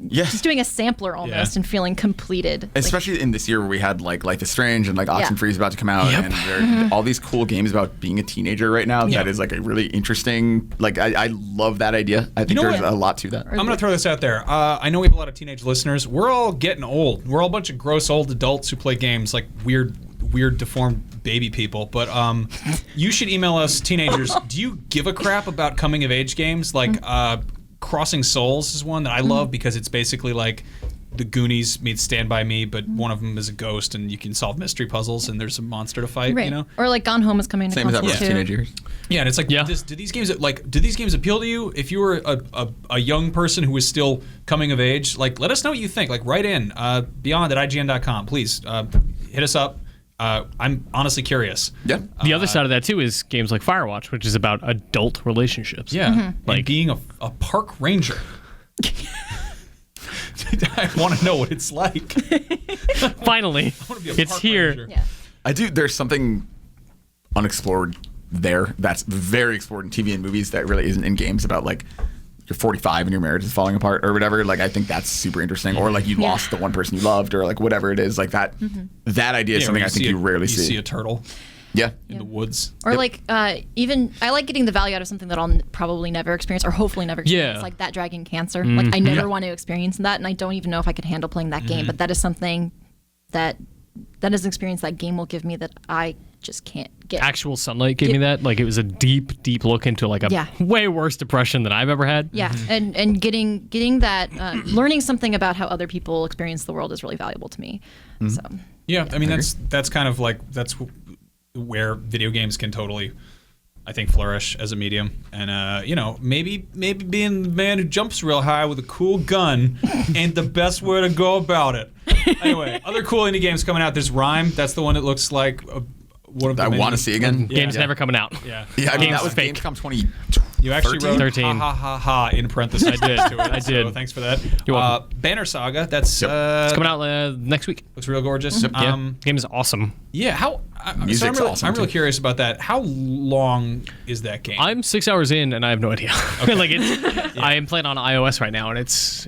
just doing a sampler almost and feeling completed. Especially in this year where we had like Life is Strange and like Oxenfree is about to come out, and there are all these cool games about being a teenager right now. That is like a really interesting. Like I love that idea. I think there's a lot to that. I'm gonna throw this out there. I know we have a lot of teenage listeners. We're all getting old. We're all a bunch of gross old adults who play games like weird deformed baby people. But you should email us, teenagers. Do you give a crap about coming of age games like? Crossing Souls is one that I love because it's basically like the Goonies meets Stand By Me, but one of them is a ghost and you can solve mystery puzzles and there's a monster to fight, Or like Gone Home is coming to Same as that console with too. teenage years. Yeah, and it's like, do these games appeal to you? If you were a young person who is still coming of age, like, let us know what you think. Like, write in beyond at IGN.com. Please hit us up. I'm honestly curious. Yeah. The other side of that too is games like Firewatch, which is about adult relationships. Yeah, like being a park ranger. I want to know what it's like. Finally, I want to be a it's park here. ranger. Yeah. I do. There's something unexplored there that's very explored in TV and movies that really isn't in games about like you're 45 and your marriage is falling apart or whatever. Like I think that's super interesting. Or like you lost the one person you loved or like whatever it is. Like that. That idea is something I think you rarely see. You see a turtle. Yeah. In the woods. Or like even I like getting the value out of something that I'll probably never experience or hopefully never experience. Yeah. Like that dragging cancer. Like I never want to experience that, and I don't even know if I could handle playing that game. But that is something that is an experience that game will give me that I just can't get. Actual Sunlight gave me that. Like it was a deep, deep look into like a way worse depression than I've ever had. Yeah, and getting that learning something about how other people experience the world is really valuable to me. So Yeah, I mean that's kind of like where video games can totally, I think, flourish as a medium. And maybe being the man who jumps real high with a cool gun ain't the best way to go about it. Anyway, other cool indie games coming out. There's Rime. That's the one that looks like one of the I want to see again. Game's never coming out. Yeah. Yeah, I mean, Game's that was fake. Gamescom 20. You actually wrote 13. ha ha ha ha in parentheses. I did. To it, I did. So thanks for that. You're welcome. Banner Saga. That's It's coming out next week. looks real gorgeous. Yeah, game is awesome. Yeah. How? Music's awesome, I'm really too. curious about that. How long is that game? I'm 6 hours in and I have no idea. Like it's, I am playing on iOS right now and it's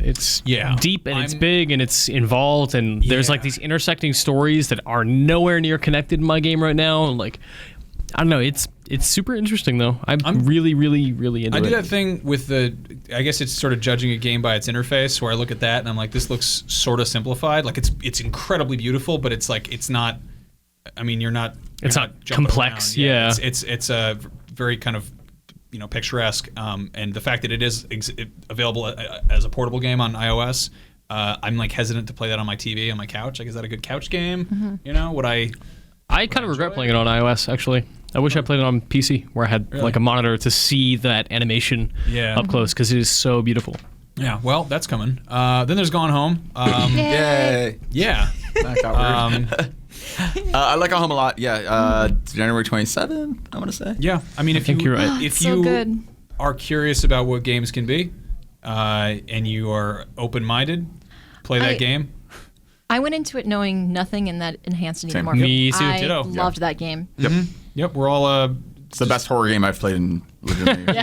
deep and it's big and it's involved and there's like these intersecting stories that are nowhere near connected in my game right now. And like, I don't know. It's super interesting though. I'm really, really, really into it. I do that thing with I guess it's sort of judging a game by its interface, where I look at that and I'm like, this looks sort of simplified. Like it's incredibly beautiful, but it's like it's not. I mean, you're not jumping complex. around. Yeah, it's a very kind of picturesque, and the fact that it is available as a portable game on iOS, I'm like hesitant to play that on my TV on my couch. Like, is that a good couch game? Would I? I kind of regret playing it on iOS actually. I wish I played it on PC where I had like a monitor to see that animation up close because it is so beautiful. Yeah, well, that's coming. Then there's Gone Home. Yay. Yeah. That got weird. I like Gone Home a lot. Yeah, January 27th, I want to say. Yeah, I mean, if you're right. If so you good. are curious about what games can be, and you are open-minded, play that game. I went into it knowing nothing, and that enhanced it even Same. more. Me too. I Ditto. loved that game. Yep, we're all. It's the best horror game I've played in legitimately. No,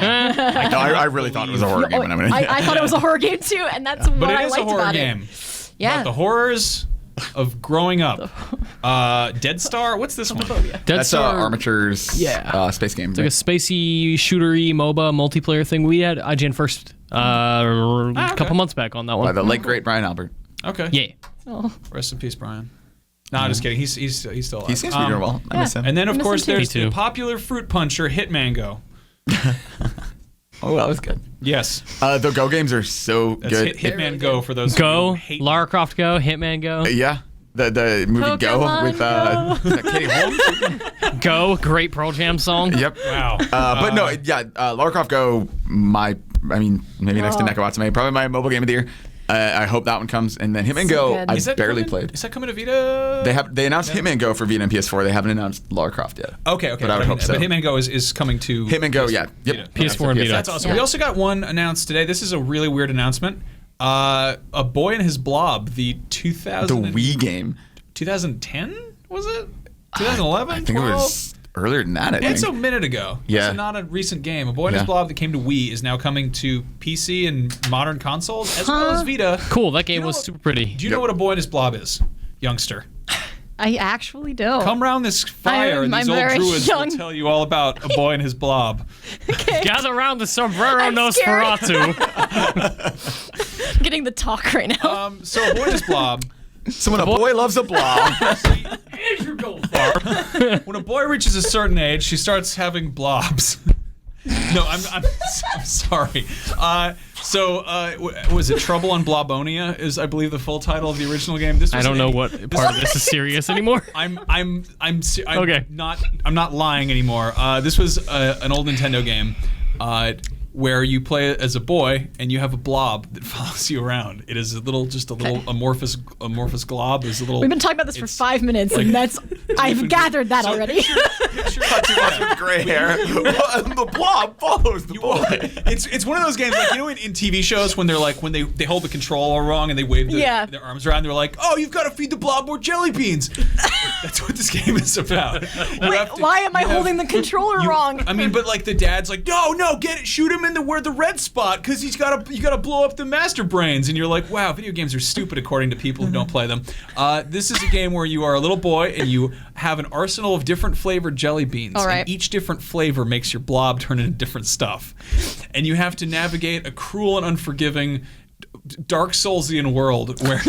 I really thought it was a horror game when I went in. I thought it was a horror game too, and that's what But it I is a liked horror about game. it. Yeah. About the horrors of growing up. Dead Star. What's this one? Dead That's Star Armature's space game. It's like a spacey, shootery, MOBA, multiplayer thing. We had IGN first a couple months back on that one. By the late great Brian Albert. Okay. Yeah. Oh. Rest in peace, Brian. No, I'm just kidding. He's still alive. He seems to be doing well. I miss him. And then, of I miss course, him too. there's Me the too. popular fruit puncher Hitmango. Oh, that was good. Yes. The Go games are so That's good. Hitman Go for those Go, who hate Lara Croft Go, Hitman Go. Yeah. The movie Go Pokemon with is that Katie Holmes. Go, great Pearl Jam song. Yep. Wow. But no, Lara Croft Go. Maybe next to Nekawatsume, probably my mobile game of the year. I hope that one comes, and then Hitman Go. good. I Is that barely coming- played. Is that coming to Vita? They announced Hitman Go for Vita and PS4. They haven't announced Lara Croft yet. Okay. But I would hope so. But Hitman Go is coming to Hitman Go, yeah. Yep. Vita. PS4 and Vita. That's awesome. Yeah. We also got one announced today. This is a really weird announcement. A Boy and His Blob, the The 2000 Wii game. 2010 was it? 2011. I think it was earlier than that. I think. It's a minute ago. Yeah. It's not a recent game. A Boy and His Yeah. Blob that came to Wii is now coming to PC and modern consoles as well as Vita. Cool, that game know was what- super pretty. Do you know what A Boy and His Blob is, youngster? I actually don't. Come round this fire and I'm these old very druids young. will tell you all about A Boy and His Blob. Gather around the sombrero I'm scared. Nosferatu. I'm getting the talk right now. So A Boy and His Blob. So when a boy loves a blob. Andrew Goldfarb. When a boy reaches a certain age, she starts having blobs. No, I'm sorry. Was it Trouble on Blobonia? Is I believe the full title of the original game. I don't know what part of this is serious anymore. I'm Okay. I'm not lying anymore. This was an old Nintendo game. Where you play as a boy and you have a blob that follows you around. It is just a little amorphous glob. There's a little. We've been talking about this for 5 minutes, and I've gathered that already. Not too much with gray hair. The blob follows the boy. It's one of those games like in TV shows when they're like when they hold the control all wrong and they wave their arms around. They're like, oh, you've got to feed the blob more jelly beans. That's what this game is about. Why am I holding the controller wrong? I mean, but like the dad's like, no, get it, shoot him in the red spot because you gotta blow up the master brains, and you're like, wow, video games are stupid according to people who don't play them. This is a game where you are a little boy and you have an arsenal of different flavored jelly beans, and each different flavor makes your blob turn into different stuff, and you have to navigate a cruel and unforgiving Dark Soulsian world where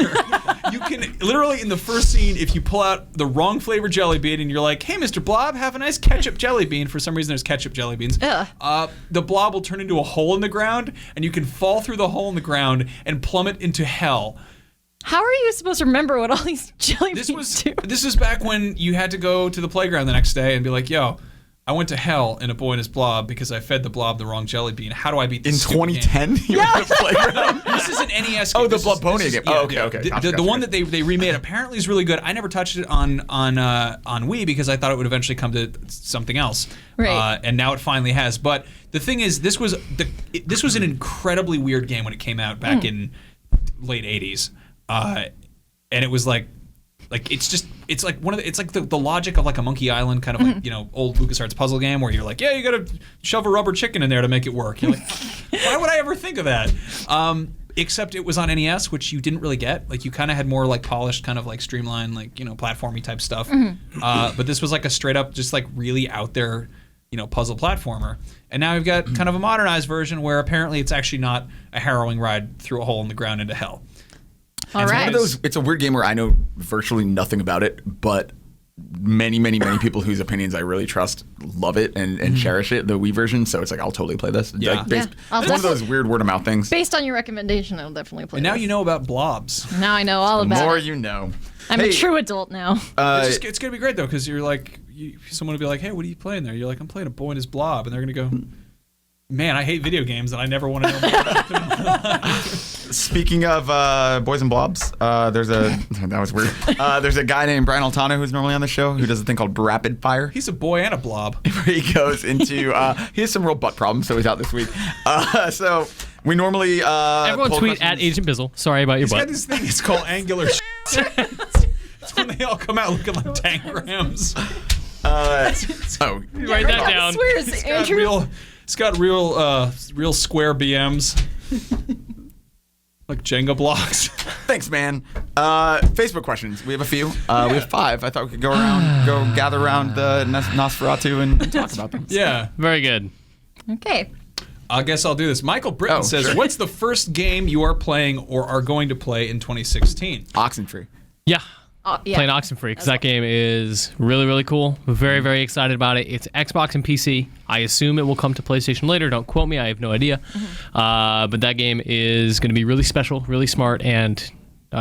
you can literally in the first scene, if you pull out the wrong flavor jelly bean and you're like, hey, Mr. Blob, have a nice ketchup jelly bean. For some reason, there's ketchup jelly beans. The blob will turn into a hole in the ground, and you can fall through the hole in the ground and plummet into hell. How are you supposed to remember what all these jelly beans do? This was back when you had to go to the playground the next day and be like, yo, I went to hell in A Boy and His Blob because I fed the blob the wrong jelly bean. How do I beat this in 2010? You went to the playground? This is an NES game. Oh, the Blobonia game. Yeah, okay. The one that they remade apparently is really good. I never touched it on Wii because I thought it would eventually come to something else. Right. And now it finally has. But the thing is, this was an incredibly weird game when it came out back in late 80s. And it was like it's like the logic of like a Monkey Island kind of like old LucasArts puzzle game where you're like, yeah, you gotta shove a rubber chicken in there to make it work. You're like, why would I ever think of that? Except it was on NES, which you didn't really get. Like you kind of had more like polished, kind of like streamlined, like platformy type stuff. But this was like a straight up, just like really out there, puzzle platformer. And now we've got kind of a modernized version where apparently it's actually not a harrowing ride through a hole in the ground into hell. All right. It's a weird game where I know virtually nothing about it, but many people whose opinions I really trust love it and cherish it, the Wii version. So it's like, I'll totally play this. Yeah. It's one of those weird word of mouth things. Based on your recommendation, I'll definitely play And now this. you know about blobs. Now I know all The about more it. you know. I'm a true adult now. It's going to be great, though, because you're like, someone will be like, hey, what are you playing there? You're like, I'm playing A Boy and His Blob. And they're going to go, man, I hate video games, and I never want to know more about them. Speaking of boys and blobs, that was weird. There's a guy named Brian Altano who's normally on the show who does a thing called Rapid Fire. He's a boy and a blob. Where he goes into, he has some real butt problems, so he's out this week. So we normally everyone tweet at Agent Bizzle. Sorry about your He's butt. got this thing. It's called angular. It's when they all come out looking like tangrams. Write that down. Swears, Andrew. It's got real square BMs. Like Jenga blocks. Thanks, man. Facebook questions. We have a few. We have 5. I thought we could go gather around the Nosferatu and talk about them. Yeah. Very good. Okay. I guess I'll do this. Michael Britton says, sure. what's the first game you are playing or are going to play in 2016? Oxenfree. Yeah. Yeah. Playing Oxenfree because that game is really, really cool. Very, very excited about it. It's Xbox and PC. I assume it will come to PlayStation later. Don't quote me. I have no idea. But that game is going to be really special, really smart, and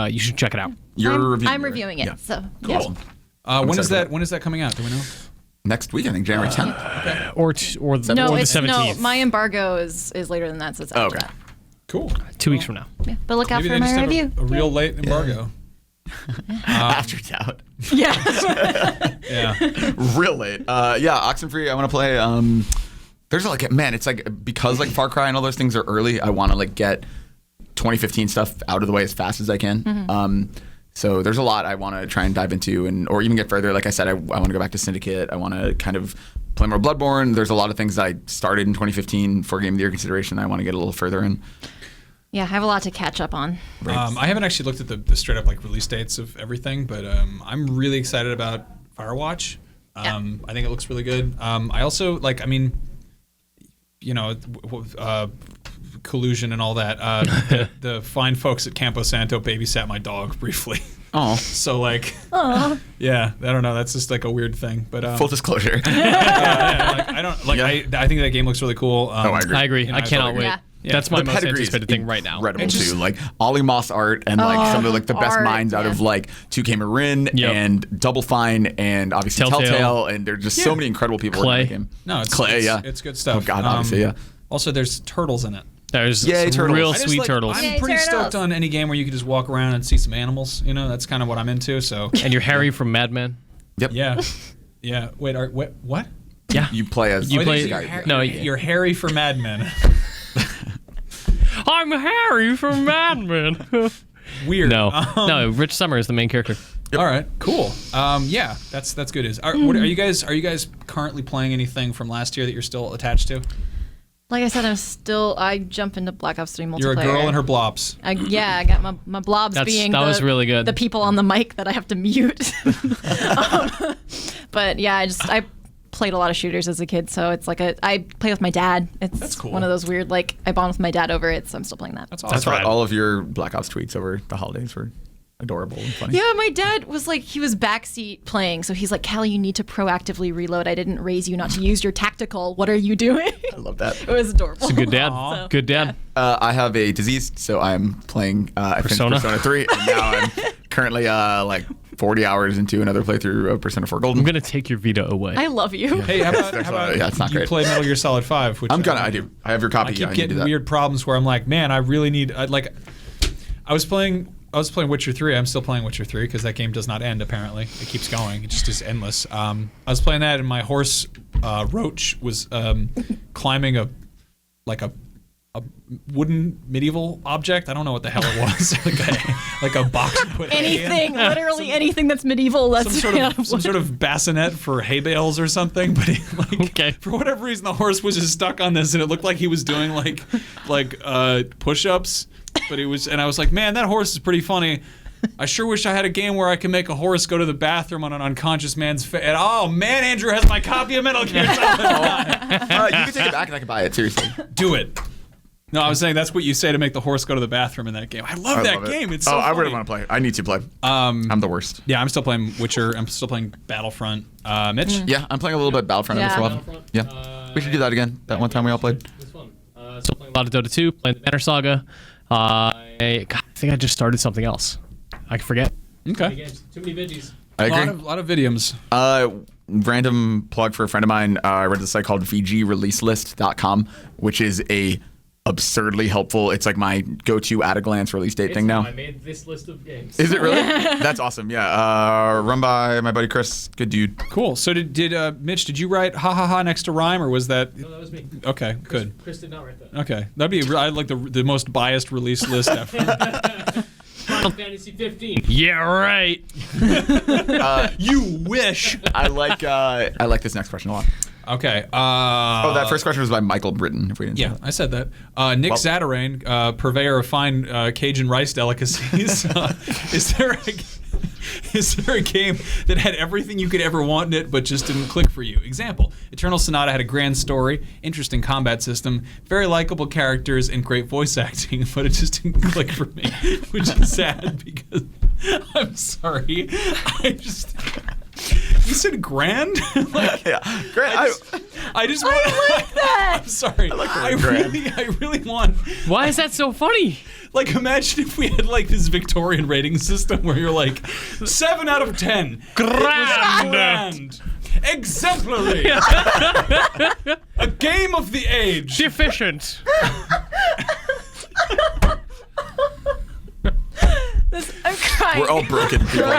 you should check it out. I'm reviewing it. Yeah. So Cool. yeah. When is that coming out? Do we know? Next week, I think, January 10th. Or the No, 17th. my embargo is later than that, so it's after that. Cool. 2 weeks from now. Yeah. But look out Maybe for they just my have review. a real late embargo. After Doubt. Yeah. Yeah. Real late. Oxenfree, I want to play. There's it's like, because like Far Cry and all those things are early, I want to like get 2015 stuff out of the way as fast as I can. So there's a lot I want to try and dive into, or even get further. Like I said, I want to go back to Syndicate. I want to kind of play more Bloodborne. There's a lot of things I started in 2015 for Game of the Year consideration that I want to get a little further in. Yeah, I have a lot to catch up on. I haven't actually looked at the straight up like release dates of everything, but I'm really excited about Firewatch. I think it looks really good. I also collusion and all that. The fine folks at Campo Santo babysat my dog briefly. Oh, So like, yeah, I don't know. That's just like a weird thing. But full disclosure. yeah, like, I don't like. Yeah. I think that game looks really cool. I agree. I agree. You know, I cannot wait. Yeah. That's my The most pedigree is anticipated thing right now. incredible It just- too. Like Ollie Moss art and like some of like the best art, minds out of yeah. like 2K Marin Yep. and Double Fine and obviously Telltale, and there's just so many incredible people Clay. in the game. No, it's Clay, yeah. it's good stuff. Oh god, obviously, yeah. Also, there's turtles in it. There's Yay, some turtles. real I just sweet like- turtles. I'm Yay, pretty turtles. stoked on any game where you can just walk around and see some animals. You know, that's kind of what I'm into. So And you're Harry from Mad Men. Yep. yeah, yeah. Wait, what? Yeah. You play as You play- You're, no, you're Harry for Mad Men. I'm Harry from Mad Men. Weird. No, no. Rich Summer is the main character. All right, cool. Yeah, that's good. Are you guys currently playing anything from last year that you're still attached to? Like I said, I jump into Black Ops 3 multiplayer. You're a girl and her blobs. I got my blobs being that was really good. the people on the mic that I have to mute. But yeah, I played a lot of shooters as a kid, so it's like I play with my dad. It's That's cool. one of those weird, like, I bond with my dad over it, so I'm still playing that. That's I awesome. thought all of your Black Ops tweets over the holidays were adorable and funny. Yeah, my dad was like, he was backseat playing, so he's like, Callie, you need to proactively reload. I didn't raise you not to use your tactical. What are you doing? I love that. It was adorable. It's a good dad. Aw. Good dad. I have a disease, so I'm playing I finished Persona? Persona 3, and now I'm currently like 40 hours into another playthrough of Persona 4 Golden. I'm gonna take your Vita away. I love you. Hey, how about, yeah, it's not you great. play Metal Gear Solid 5? Which I do. I have your copy. I keep Yeah, need to getting do that. weird problems where I'm like, man, I really need. I was playing Witcher 3. I'm still playing Witcher 3 because that game does not end. Apparently, it keeps going. It just is endless. I was playing that, and my horse Roach was climbing a wooden medieval object. I don't know what the hell it was. like a box. You put hay in. Anything, literally anything that's medieval. That's Some sort of bassinet for hay bales or something, but Okay. for whatever reason the horse was just stuck on this, and it looked like he was doing like push-ups, but he was, and I was like, man, that horse is pretty funny. I sure wish I had a game where I could make a horse go to the bathroom on an unconscious man's face. Oh man, Andrew has my copy of Metal Gear Solid. You can take it back and I can buy it. Seriously. Do it. No, I was saying that's what you say to make the horse go to the bathroom in that game. I love that game. It's so I really funny. want to play. I need to play. I'm the worst. Yeah, I'm still playing Witcher. I'm still playing Battlefront. Mitch? Yeah, I'm playing a little bit Battlefront every so often. Battlefront. Yeah, we should do that again. That one time we all played. It's fun. Still playing a lot of Dota 2, playing the Banner Saga. I think I just started something else. I forget. Okay. Too many veggies. I A agree. lot of videos. Random plug for a friend of mine. I read this site called VGReleaselist.com, which is a absurdly helpful. It's like my go-to at-a-glance release date thing now. I made this list of games. Is it really? That's awesome. Yeah. Run by my buddy Chris. Good dude. Cool. So did Mitch? Did you write ha ha ha next to rhyme, or was that? No, that was me. Okay, good. Chris did not write that. Okay, that'd be I like the most biased release list ever. Final Fantasy 15. Yeah, right. You wish. I like this next question a lot. Okay. Oh, that first question was by Michael Britton. If we didn't say Yeah, that. I said that. Nick Zatarain, purveyor of fine Cajun rice delicacies. Is there a game that had everything you could ever want in it but just didn't click for you? Example, Eternal Sonata had a grand story, interesting combat system, very likable characters, and great voice acting, but it just didn't click for me, which is sad because I'm sorry. You said grand? Like, Yeah. Great. I just want like that. I'm sorry. the word grand. I really want. Why is that so funny? Like, imagine if we had like this Victorian rating system where you're like 7 out of 10. It was grand. Exemplary. A game of the age. Deficient. I'm crying. We're all broken people.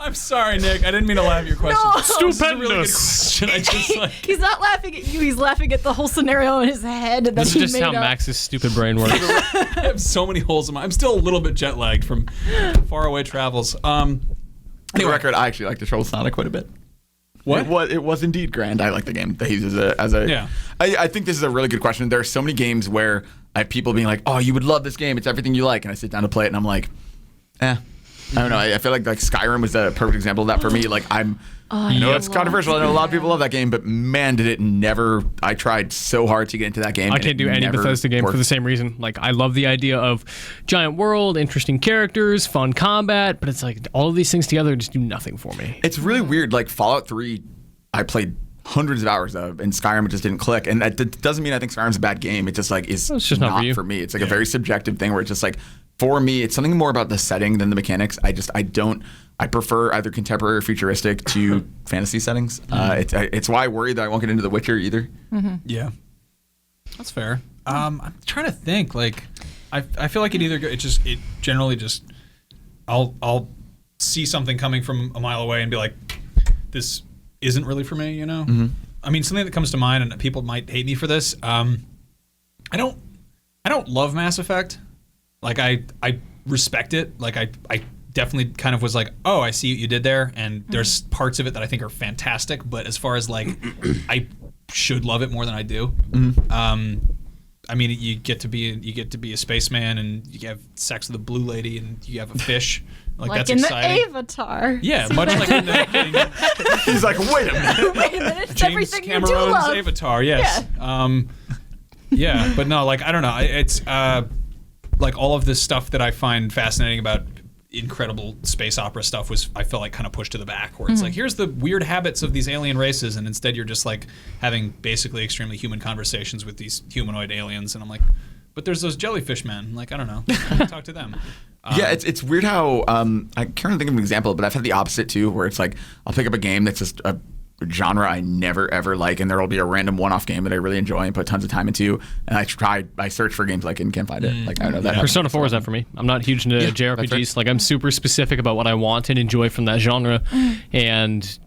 I'm sorry, Nick. I didn't mean to laugh at your question. No. This is a really good Stupendous. question. I just like. He's not laughing at you. He's laughing at the whole scenario in his head that This is he just made how up. Max's stupid brain works. I have so many holes in my. I'm still a little bit jet lagged from faraway travels. For the record, I actually like the Troll Sonic quite a bit. What? It was indeed grand. I like the game. He's as a. Yeah. I think this is a really good question. There are so many games where I have people being like, "Oh, you would love this game. It's everything you like," and I sit down to play it, and I'm like, "Eh." I don't know. I feel like Skyrim was a perfect example of that for me. Like it's controversial. I know a lot of people love that game, but man, did it never. I tried so hard to get into that game. I can't do any Bethesda game for the same reason. Like, I love the idea of giant world, interesting characters, fun combat, but it's like all of these things together just do nothing for me. It's really weird. Like Fallout 3, I played hundreds of hours of, and Skyrim just didn't click. And that doesn't mean I think Skyrim's a bad game. It just is it's just not for me. It's like a very subjective thing where it's just for me, it's something more about the setting than the mechanics. I prefer either contemporary or futuristic to fantasy settings. It's why I worry that I won't get into The Witcher either. Mm-hmm. Yeah, that's fair. I'm trying to think. Like, I feel like it generally just I'll see something coming from a mile away and be like, this isn't really for me. You know. Mm-hmm. I mean, something that comes to mind, and people might hate me for this. I don't love Mass Effect. Like, I respect it. Like, I definitely kind of was like, oh, I see what you did there, and there's parts of it that I think are fantastic, but as far as I should love it more than I do. I mean, you get to be a spaceman, and you have sex with a blue lady, and you have a fish. Like that's in exciting. The Avatar. Yeah, much like in the He's like, wait a minute. Wait a minute, it's James everything Cameron's you do love. Avatar. Yes. Yeah, but no, I don't know. It's all of this stuff that I find fascinating about incredible space opera stuff I felt like kind of pushed to the back, where it's like, here's the weird habits of these alien races, and instead you're just having basically extremely human conversations with these humanoid aliens, and I'm like, but there's those jellyfish men. Like, I don't know. Talk to them. Yeah, it's weird how I can't think of an example, but I've had the opposite too, where it's I'll pick up a game that's just a genre I never ever like, and there'll be a random one-off game that I really enjoy and put tons of time into, and I search for games and can't find it. I don't know that. Persona 4 is that for me. I'm not huge into JRPGs. Right. I'm super specific about what I want and enjoy from that genre, and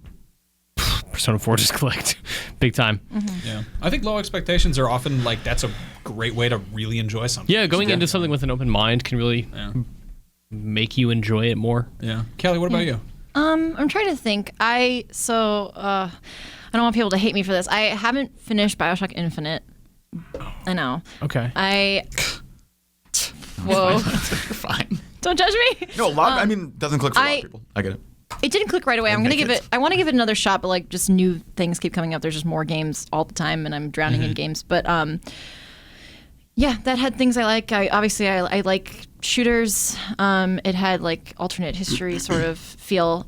Persona 4 just clicked big time. Yeah, I think low expectations are often that's a great way to really enjoy something. Yeah, going into something with an open mind can really make you enjoy it more. Yeah, Kelly, what about you? I'm trying to think. I don't want people to hate me for this. I haven't finished BioShock Infinite. I know. Okay. Whoa. You're fine. Don't judge me. No, a lot. Doesn't click for a lot of people. I get it. It didn't click right away. I want to give it another shot, but just new things keep coming up. There's just more games all the time, and I'm drowning in games. But yeah, that had things I like. I like shooters. It had alternate history sort of feel.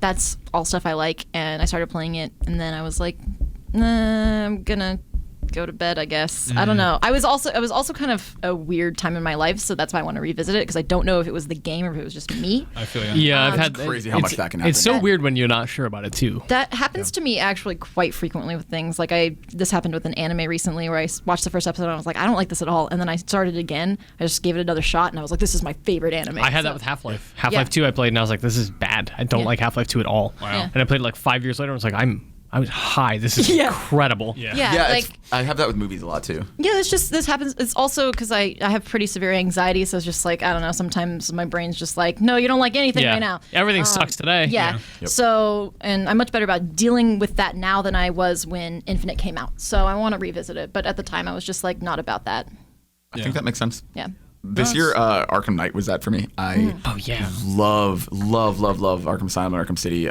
That's all stuff I like, and I started playing it, and then I was like, nah, I'm gonna go to bed, I guess. I don't know. I was also kind of a weird time in my life, so that's why I want to revisit it, because I don't know if it was the game or if it was just me. I feel you. Yeah, I've had crazy how much that can happen. It's so weird when you're not sure about it too. That happens to me actually quite frequently with things. This happened with an anime recently where I watched the first episode and I was like, I don't like this at all, and then I started again. I just gave it another shot and I was like, this is my favorite anime. I had that with Half-Life. Half-Life 2 I played and I was like, this is bad. I don't like Half-Life 2 at all. Wow. Yeah. And I played it 5 years later and I was like, I was high. This is incredible. Yeah, I have that with movies a lot too. Yeah, this happens. It's also because I have pretty severe anxiety, so it's just I don't know. Sometimes my brain's just no, you don't like anything right now. Everything sucks today. Yeah. Yep. So, and I'm much better about dealing with that now than I was when Infinite came out. So I want to revisit it, but at the time I was just not about that. I think that makes sense. Yeah. This year, Arkham Knight was that for me. I love Arkham Asylum and Arkham City.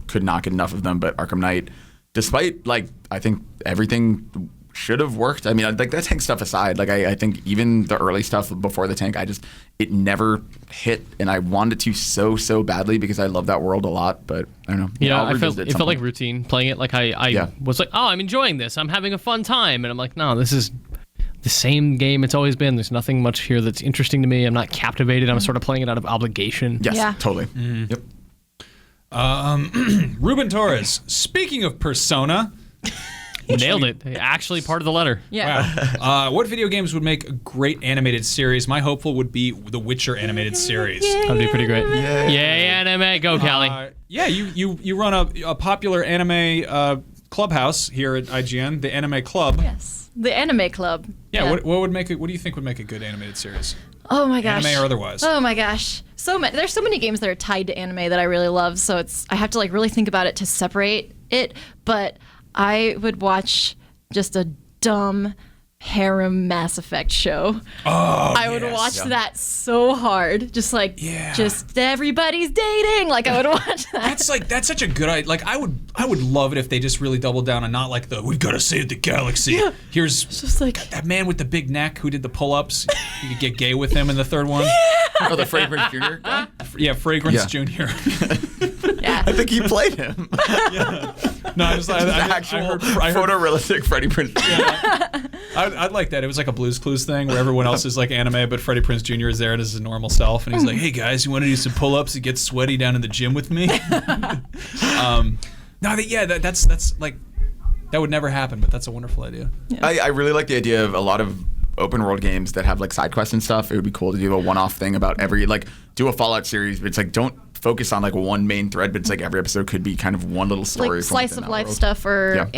Could not get enough of them, but Arkham Knight, despite I think everything should have worked. That tank stuff aside, I think even the early stuff before the tank, it never hit, and I wanted to so badly because I love that world a lot, but I don't know. Yeah, it felt like routine playing it. I was like, oh, I'm enjoying this. I'm having a fun time, and I'm like, no, this is the same game it's always been. There's nothing much here that's interesting to me. I'm not captivated. I'm sort of playing it out of obligation. Yes, Yeah. totally. Yep. Ruben Torres, speaking of Persona. Nailed it. Actually part of the letter. Yeah. Wow. What video games would make a great animated series? My hopeful would be the Witcher animated series. That'd be pretty great. Yay, anime. Go, Callie. Yeah, you run a popular anime clubhouse here at IGN, the Anime Club. Yes. The Anime Club. Yeah. What do you think would make a good animated series? Oh my gosh. Anime or otherwise. Oh my gosh. There's so many games that are tied to anime that I really love, so I have to really think about it to separate it, but I would watch just a dumb harem Mass Effect show. I would watch that so hard. Just everybody's dating. Like I would watch that. That's such a good idea. Like I would love it if they just really doubled down on not like we've got to save the galaxy. Yeah. Here's just like that man with the big neck who did the pull-ups. You could get gay with him in the third one. Oh, the Fragrance Jr. guy? Yeah, Fragrance Jr. Yeah. I think he played him. No, I heard photorealistic Freddie Prinze. Yeah. I'd like that. It was like a Blue's Clues thing where everyone else is like anime, but Freddie Prinze Jr. is there as his normal self, and he's like, "Hey guys, you want to do some pull-ups and get sweaty down in the gym with me?" That's like that would never happen, but that's a wonderful idea. Yeah. I really like the idea of a lot of open world games that have like side quests and stuff. It would be cool to do a one-off thing about do a Fallout series, but it's like don't focus on like one main thread, but it's like every episode could be kind of one little story. Like slice of life stuff or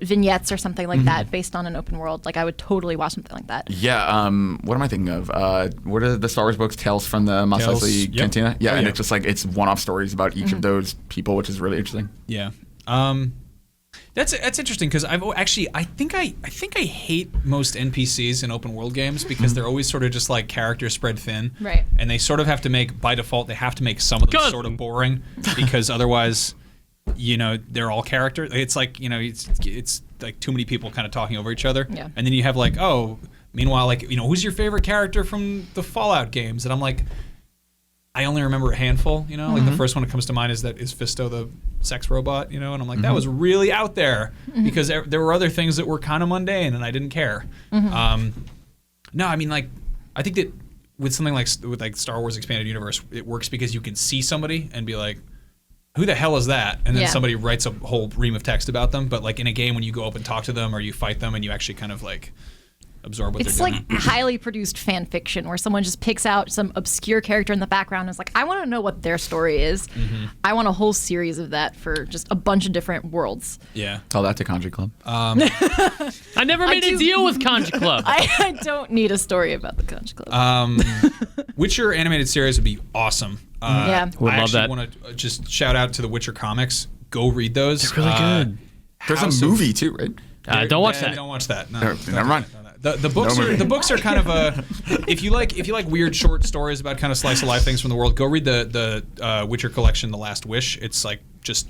vignettes or something like that based on an open world. Like I would totally watch something like that. Yeah. What am I thinking of? What are the Star Wars books? Tales from the Mos Eisley Cantina. Yeah, and it's just like it's one-off stories about each of those people, which is really interesting. Yeah. That's interesting because I think I hate most NPCs in open world games because they're always sort of just like characters spread thin, right? And they sort of have to make by default they have to make some of them sort of boring because otherwise, they're all characters. It's like it's like too many people kind of talking over each other, yeah. And then you have like meanwhile like who's your favorite character from the Fallout games, and I'm like. I only remember a handful, like the first one that comes to mind is Fisto the sex robot, and I'm like, that was really out there because there were other things that were kind of mundane and I didn't care. No, I mean, like, I think that with something like Star Wars Expanded Universe, it works because you can see somebody and be like, who the hell is that? And then somebody writes a whole ream of text about them. But like in a game when you go up and talk to them or you fight them and you actually kind of like absorb what they're doing. It's like highly produced fan fiction where someone just picks out some obscure character in the background and is like, I want to know what their story is. I want a whole series of that for just a bunch of different worlds. Yeah. Tell that to Kanji Club. I never made a deal with Kanji Club. I don't need a story about the Kanji Club. Witcher animated series would be awesome. Yeah. Would I love that. want to just shout out to the Witcher comics. Go read those. They're really good. There's a movie too, right? Don't watch that. Don't watch that. No, never mind. The books are kind of a if you like weird short stories about kind of slice of life things from the world, go read the Witcher collection, The Last Wish. It's like just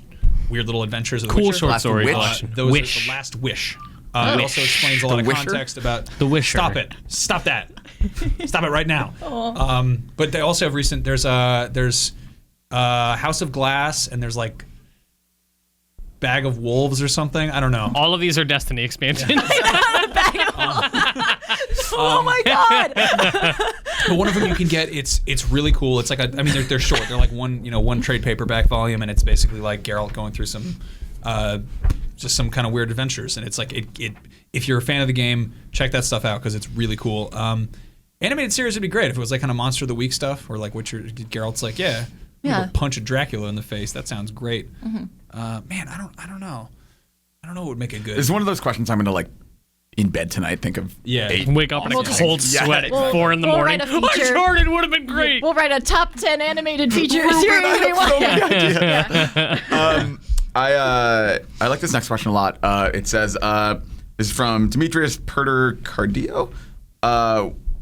weird little adventures of the cool Witcher. short story collection. Wish. The Last Wish. It also explains a lot of context about The Wisher. Stop it. Stop that. Stop it right now. But they also have recent. There's House of Glass and there's like Bag of Wolves or something. I don't know. All of these are Destiny expansions. Oh my god! But one of them you can get. It's really cool. It's like they're short. They're like one trade paperback volume, and it's basically like Geralt going through some just some kind of weird adventures. And it's like it. If you're a fan of the game, check that stuff out because it's really cool. Animated series would be great if it was like kind of Monster of the Week stuff, or like Geralt's like go punch a Dracula in the face. That sounds great. Man, I don't know. I don't know what would make it good. It's one of those questions I'm gonna in bed tonight think of. Wake up in a cold sweat at 4 in the morning. Uncharted would have been great. We'll write a top 10 animated feature series we want. I like this next question a lot. It says, this is from Demetrius Perter-Cardio.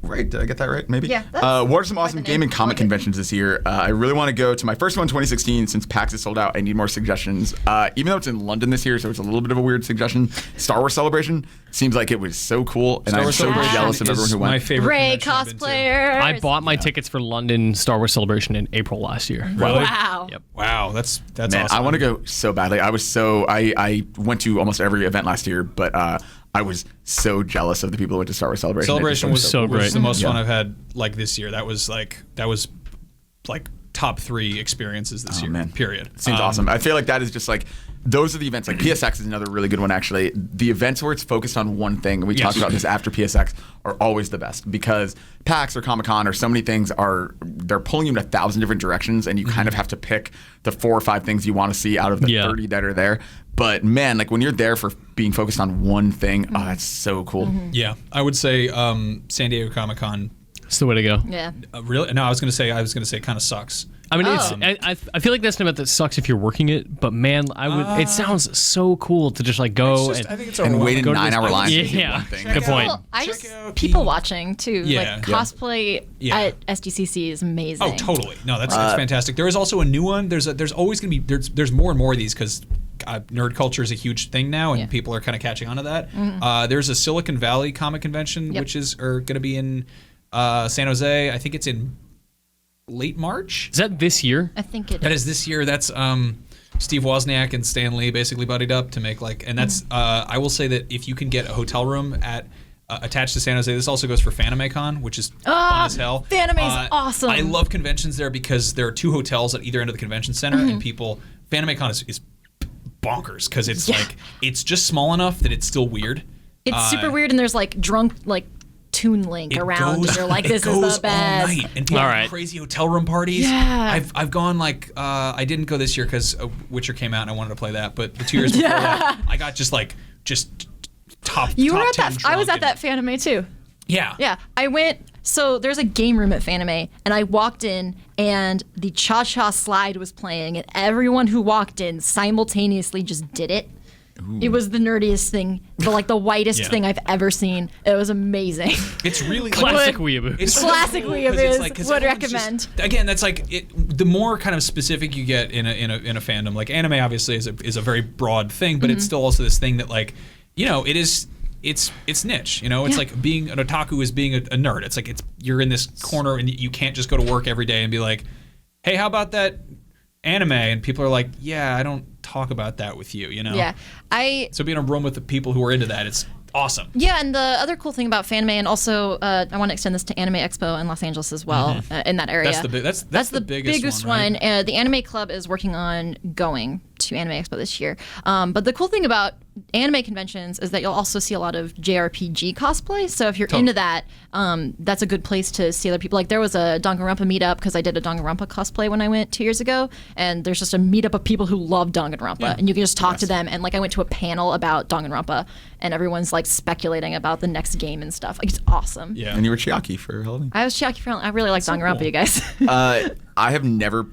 Right, did I get that right? Maybe? Yeah. What are some awesome game and comic conventions this year? I really want to go to my first one, 2016. Since PAX is sold out, I need more suggestions. Even though it's in London this year, so it's a little bit of a weird suggestion. Star Wars Celebration seems like it was so cool, and I'm so jealous of everyone who went. My favorite Ray cosplayer. I bought my tickets for London Star Wars Celebration in April last year. Really? Wow. Yep. Wow, that's Man, awesome. I want to go so badly. I went to almost every event last year, but I was so jealous of the people who went to Star Wars Celebration. Celebration was so great. the most fun I've had like this year. That was like top 3 experiences this year. Man. Period. Seems awesome. I feel like that is just like those are the events. Like PSX is another really good one actually. The events where it's focused on one thing, and we talked about this after PSX, are always the best because PAX or Comic-Con or so many things they're pulling you in 1,000 different directions, and you kind of have to pick the 4 or 5 things you want to see out of the 30 that are there. But man, like when you're there for being focused on one thing, oh, that's so cool. Yeah, I would say San Diego Comic-Con. It's the way to go. Yeah. Really? No, I was gonna say kind of sucks. I mean, I feel like that's an event that sucks if you're working it, but man, it sounds so cool to just like go I think it's and wait in go to 9-hour lines. Yeah, good point. Well, people watching too. Yeah. Like cosplay at SDCC is amazing. Oh, totally. No, that's fantastic. There is also a new one. There's always going to be there's more and more of these because nerd culture is a huge thing now, and people are kind of catching on to that. There's a Silicon Valley Comic Convention, which is going to be in San Jose. I think it's in late March. Is that this year? I think it is. That is this year. That's Steve Wozniak and Stan Lee basically buddied up to make and that's I will say that if you can get a hotel room at attached to San Jose, this also goes for FanimeCon, which is fun as hell. Fanime's awesome. I love conventions there because there are 2 hotels at either end of the convention center, and FanimeCon is bonkers because it's it's just small enough that it's still weird. It's super weird, and there's like drunk Toon Link around, and you're like, this is the best. All night, and people have crazy hotel room parties. Yeah. I've gone I didn't go this year because Witcher came out and I wanted to play that, but the 2 years before that, I got just top. You top were at 10 that. I was at that Fanime too. Yeah. Yeah. I went. So there's a game room at Fanime, and I walked in, and the Cha-Cha slide was playing, and everyone who walked in simultaneously just did it. Ooh. It was the nerdiest thing, the whitest thing I've ever seen. It was amazing. It's really classic weeaboo. It's classic weeaboo. Would recommend. Again, that's the more kind of specific you get in a fandom. Like anime, obviously, is a very broad thing, but it's still also this thing that it is. It's niche, It's like being an otaku is being a nerd. It's like you're in this corner and you can't just go to work every day and be like, hey, how about that anime? And people are like, yeah, I don't talk about that with you, Yeah, So being in a room with the people who are into that, it's awesome. Yeah, and the other cool thing about Fanime, and also I want to extend this to Anime Expo in Los Angeles as well, in that area. That's the biggest one. Right? The Anime Club is working on going to Anime Expo this year. But the cool thing about anime conventions is that you'll also see a lot of JRPG cosplay. So if you're into that, that's a good place to see other people. Like there was a Danganronpa meetup because I did a Danganronpa cosplay when I went 2 years ago, and there's just a meetup of people who love Danganronpa, and you can just talk to them. And I went to a panel about Danganronpa, and everyone's speculating about the next game and stuff. It's awesome. Yeah. And you were Chiaki for Halloween. I was Chiaki for Halloween. I really like Danganronpa, cool. You guys. I have never.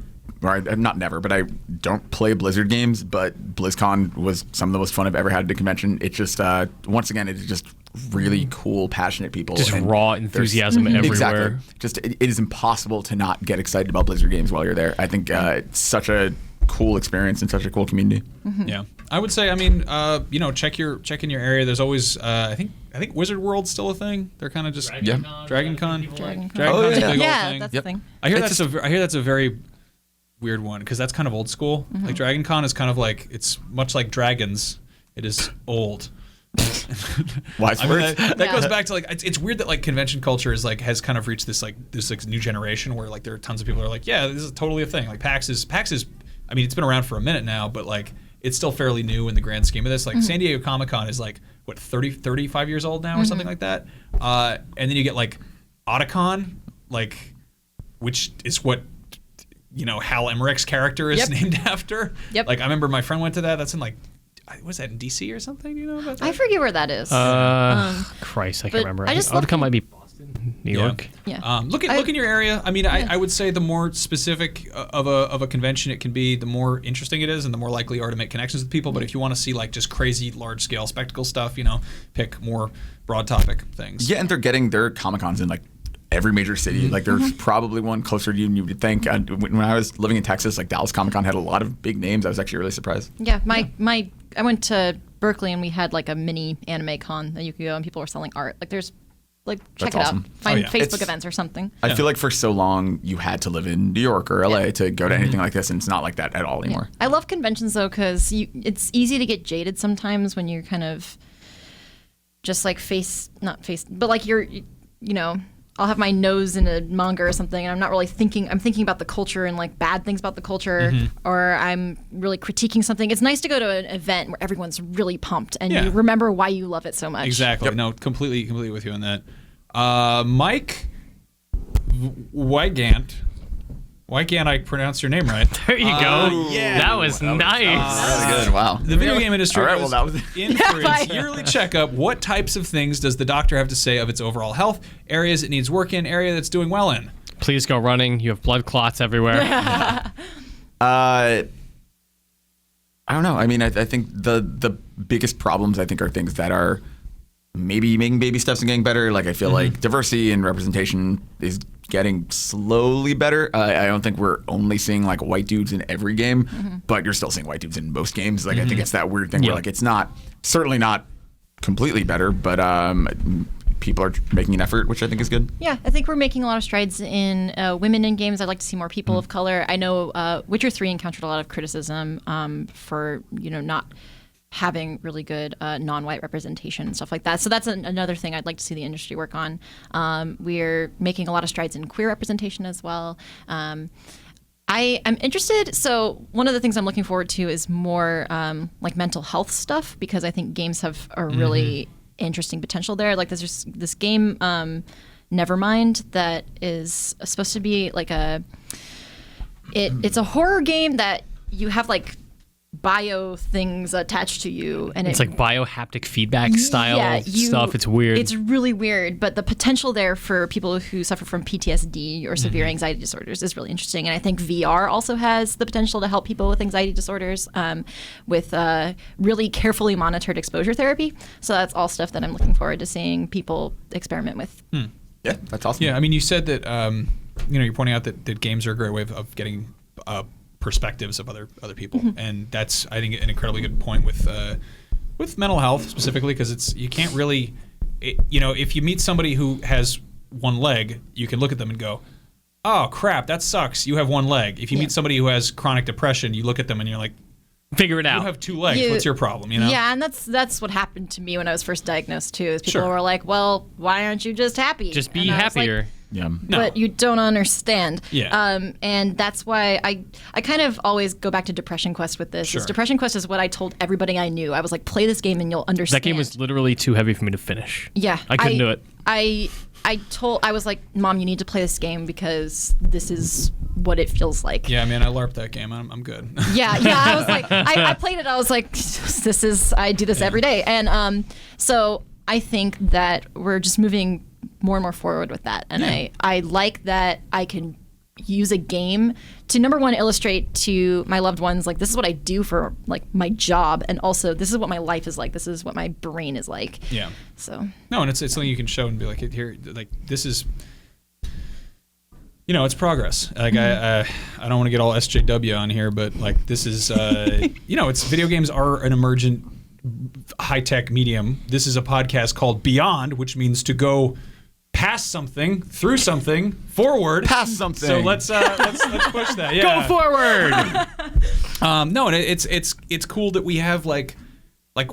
Not never, but I don't play Blizzard games, but BlizzCon was some of the most fun I've ever had at a convention. It's just, once again, it's just really cool, passionate people. Just raw enthusiasm everywhere. Exactly. Just, it is impossible to not get excited about Blizzard games while you're there. I think it's such a cool experience and such a cool community. Yeah. I would say, check in your area. There's always, I think Wizard World's still a thing. They're kind of just Dragon Con. Oh, yeah, that's the thing. I hear that's a very weird one because that's kind of old school. Like Dragon Con is kind of it's much like dragons. It is old. Wise words. That goes back to it's weird that convention culture is has kind of reached this new generation where there are tons of people who are like, yeah, this is totally a thing. PAX is I mean, it's been around for a minute now, but it's still fairly new in the grand scheme of this. San Diego Comic-Con is 35 years old now or something like that. And then you get Otakon, which is what Hal Emmerich's character is named after. Yep. I remember my friend went to that. That's in was that in DC or something? Do you know about that? I forget where that is. Christ, I can't remember. Otakon might be Boston, New York. Yeah. Look in your area. I mean, I would say the more specific of a convention it can be, the more interesting it is, and the more likely you are to make connections with people. But if you want to see just crazy large scale spectacle stuff, pick more broad topic things. Yeah, and they're getting their Comic-Cons in every major city. There's probably one closer to you than you would think. When I was living in Texas, Dallas Comic-Con had a lot of big names. I was actually really surprised. Yeah, I went to Berkeley and we had a mini anime con that you could go and people were selling art. There's check it awesome. out. Find Facebook events or something. I feel for so long you had to live in New York or LA to go to anything like this, and it's not like that at all anymore. I love conventions though because it's easy to get jaded sometimes when you're kind of just but you're I'll have my nose in a manga or something, and I'm not really thinking. I'm thinking about the culture and bad things about the culture, or I'm really critiquing something. It's nice to go to an event where everyone's really pumped and you remember why you love it so much. Exactly. Yep. No, completely with you on that. Mike Wygant. Why can't I pronounce your name right? There you go. Yeah. That was nice. Really good. Wow. The video game industry that was in for its yearly checkup. What types of things does the doctor have to say of its overall health? Areas it needs work in, area that's doing well in? Please go running. You have blood clots everywhere. I don't know. I mean, I think the biggest problems I think are things that are maybe making baby steps and getting better. Like I feel like diversity and representation is getting slowly better. I don't think we're only seeing like white dudes in every game, but you're still seeing white dudes in most games. Like I think it's that weird thing where like it's certainly not completely better, but people are making an effort, which I think is good. Yeah, I think we're making a lot of strides in women in games. I'd like to see more people of color. I know Witcher 3 encountered a lot of criticism for not having really good non-white representation and stuff like that. So that's another thing I'd like to see the industry work on. We're making a lot of strides in queer representation as well. I am interested. So one of the things I'm looking forward to is more like mental health stuff, because I think games have a really interesting potential there. Like there's this game, Nevermind, that is supposed to be like it's a horror game that you have like bio things attached to you, and it's like biohaptic feedback style stuff. It's weird. It's really weird, but the potential there for people who suffer from PTSD or severe anxiety disorders is really interesting. And I think VR also has the potential to help people with anxiety disorders with really carefully monitored exposure therapy. So that's all stuff that I'm looking forward to seeing people experiment with. Yeah, that's awesome. Yeah, I mean, you said that you're pointing out that games are a great way of getting perspectives of other people, and that's, I think, an incredibly good point with mental health specifically, because you can't really, if you meet somebody who has one leg, you can look at them and go, oh crap, that sucks, you have one leg. If you meet somebody who has chronic depression, you look at them and you're like, figure it out. You have two legs. What's your problem? Yeah, and that's what happened to me when I was first diagnosed too. Is people were like, "Well, why aren't you just happy? Just be happier." Like, yeah. But you don't understand. Yeah. And that's why I kind of always go back to Depression Quest with this. Sure. Depression Quest is what I told everybody I knew. I was like, play this game and you'll understand. That game was literally too heavy for me to finish. Yeah. I couldn't do it. I was like, Mom, you need to play this game because this is what it feels like. Yeah, man, I LARPed that game. I'm good. Yeah. I was like, I played it. I was like, I do this every day. And so I think that we're just moving more and more forward with that. And I like that I can use a game to, number one, illustrate to my loved ones, like, this is what I do for like my job, and also this is what my life is like, this is what my brain is like. Yeah. So no, and it's something you can show and be like, here, like, this is, it's progress. Like I don't want to get all SJW on here, but like, this is it's video games are an emergent high-tech medium. This is a podcast called Beyond, which means to go past something, through something, forward. Past something. So let's push that. Yeah. Go forward. No, and it's cool that we have like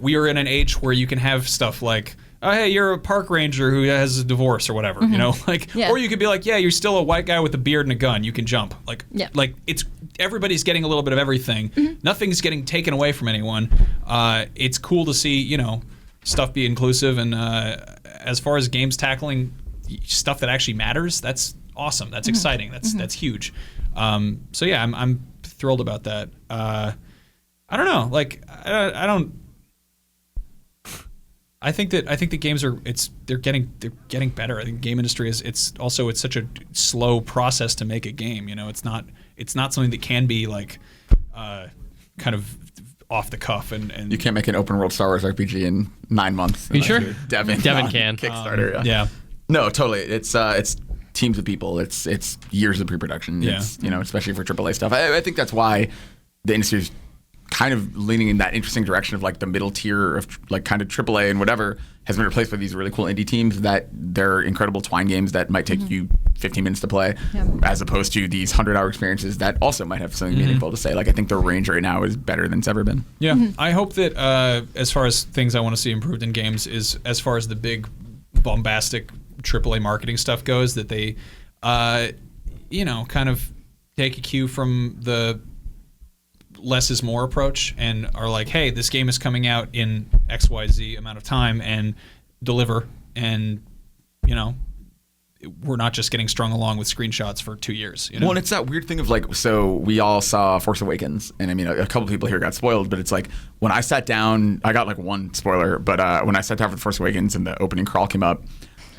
we are in an age where you can have stuff like, oh, hey, you're a park ranger who has a divorce or whatever, or you could be like, yeah, you're still a white guy with a beard and a gun. You can jump. Like it's everybody's getting a little bit of everything. Nothing's getting taken away from anyone. It's cool to see, stuff be inclusive, and as far as games tackling stuff that actually matters, that's awesome. That's exciting. That's huge. So yeah, I'm thrilled about that. I don't know. Like I don't. I think that games they're getting better. I think the game industry it's such a slow process to make a game. It's not something that can be like kind of off the cuff and you can't make an open world Star Wars RPG in 9 months. Are you sure? Devin can. Kickstarter. Yeah. No, totally. It's teams of people. It's years of pre-production. Yeah. It's, especially for AAA stuff. I think that's why the industry's kind of leaning in that interesting direction of like the middle tier of like kind of AAA and whatever has been replaced by these really cool indie teams that they're incredible twine games that might take you 15 minutes to play, as opposed to these 100-hour experiences that also might have something meaningful to say. Like I think the range right now is better than it's ever been. Yeah, I hope that as far as things I want to see improved in games is as far as the big bombastic AAA marketing stuff goes, that they kind of take a cue from the less is more approach and are like, hey, this game is coming out in XYZ amount of time and deliver, and we're not just getting strung along with screenshots for 2 years. Well, and it's that weird thing of like, so we all saw Force Awakens, and I mean, a couple people here got spoiled, but it's like when I sat down, I got like one spoiler, but when I sat down for The Force Awakens and the opening crawl came up,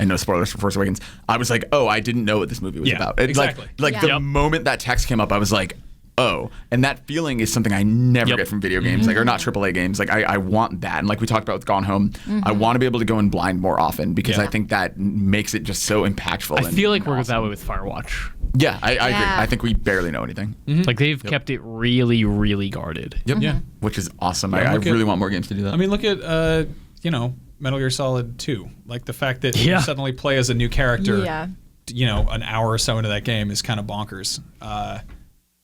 and no spoilers for Force Awakens, I was like, oh, I didn't know what this movie was about. It's exactly. Like the moment that text came up, I was like, oh, and that feeling is something I never get from video games, like, or not AAA games. Like, I want that. And like we talked about with Gone Home, I want to be able to go in blind more often because I think that makes it just so impactful. I feel like we're that way with Firewatch. Yeah, I agree. I think we barely know anything. Like, they've kept it really, really guarded. Yep. Yeah. Which is awesome. I really want more games to do that. I mean, look at, Metal Gear Solid 2. Like, the fact that you suddenly play as a new character, an hour or so into that game is kind of bonkers.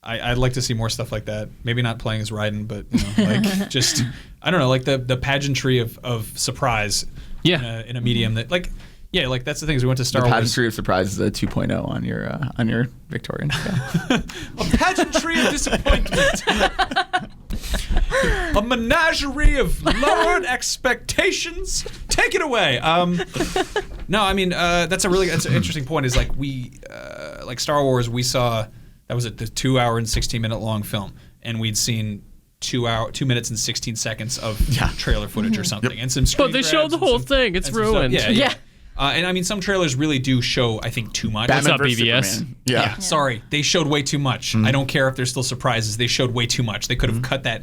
I'd like to see more stuff like that. Maybe not playing as Raiden, but like just I don't know, like the pageantry of surprise. In a medium that like that's the thing is we went to Star Wars. The pageantry of surprise is a 2.0 on your Victorian scale. A pageantry of disappointment. A menagerie of lowered expectations. Take it away. No, I mean that's an interesting point. Is like we like Star Wars. We saw. That was the 2 hour and 16-minute long film, and we'd seen 2 minutes and 16 seconds of trailer footage or something, and some screen But they showed the whole thing. It's ruined. Yeah. And I mean, some trailers really do show, I think, too much. What's up, versus BBS? Superman. Yeah. Sorry, they showed way too much. I don't care if there's still surprises. They showed way too much. They could have cut that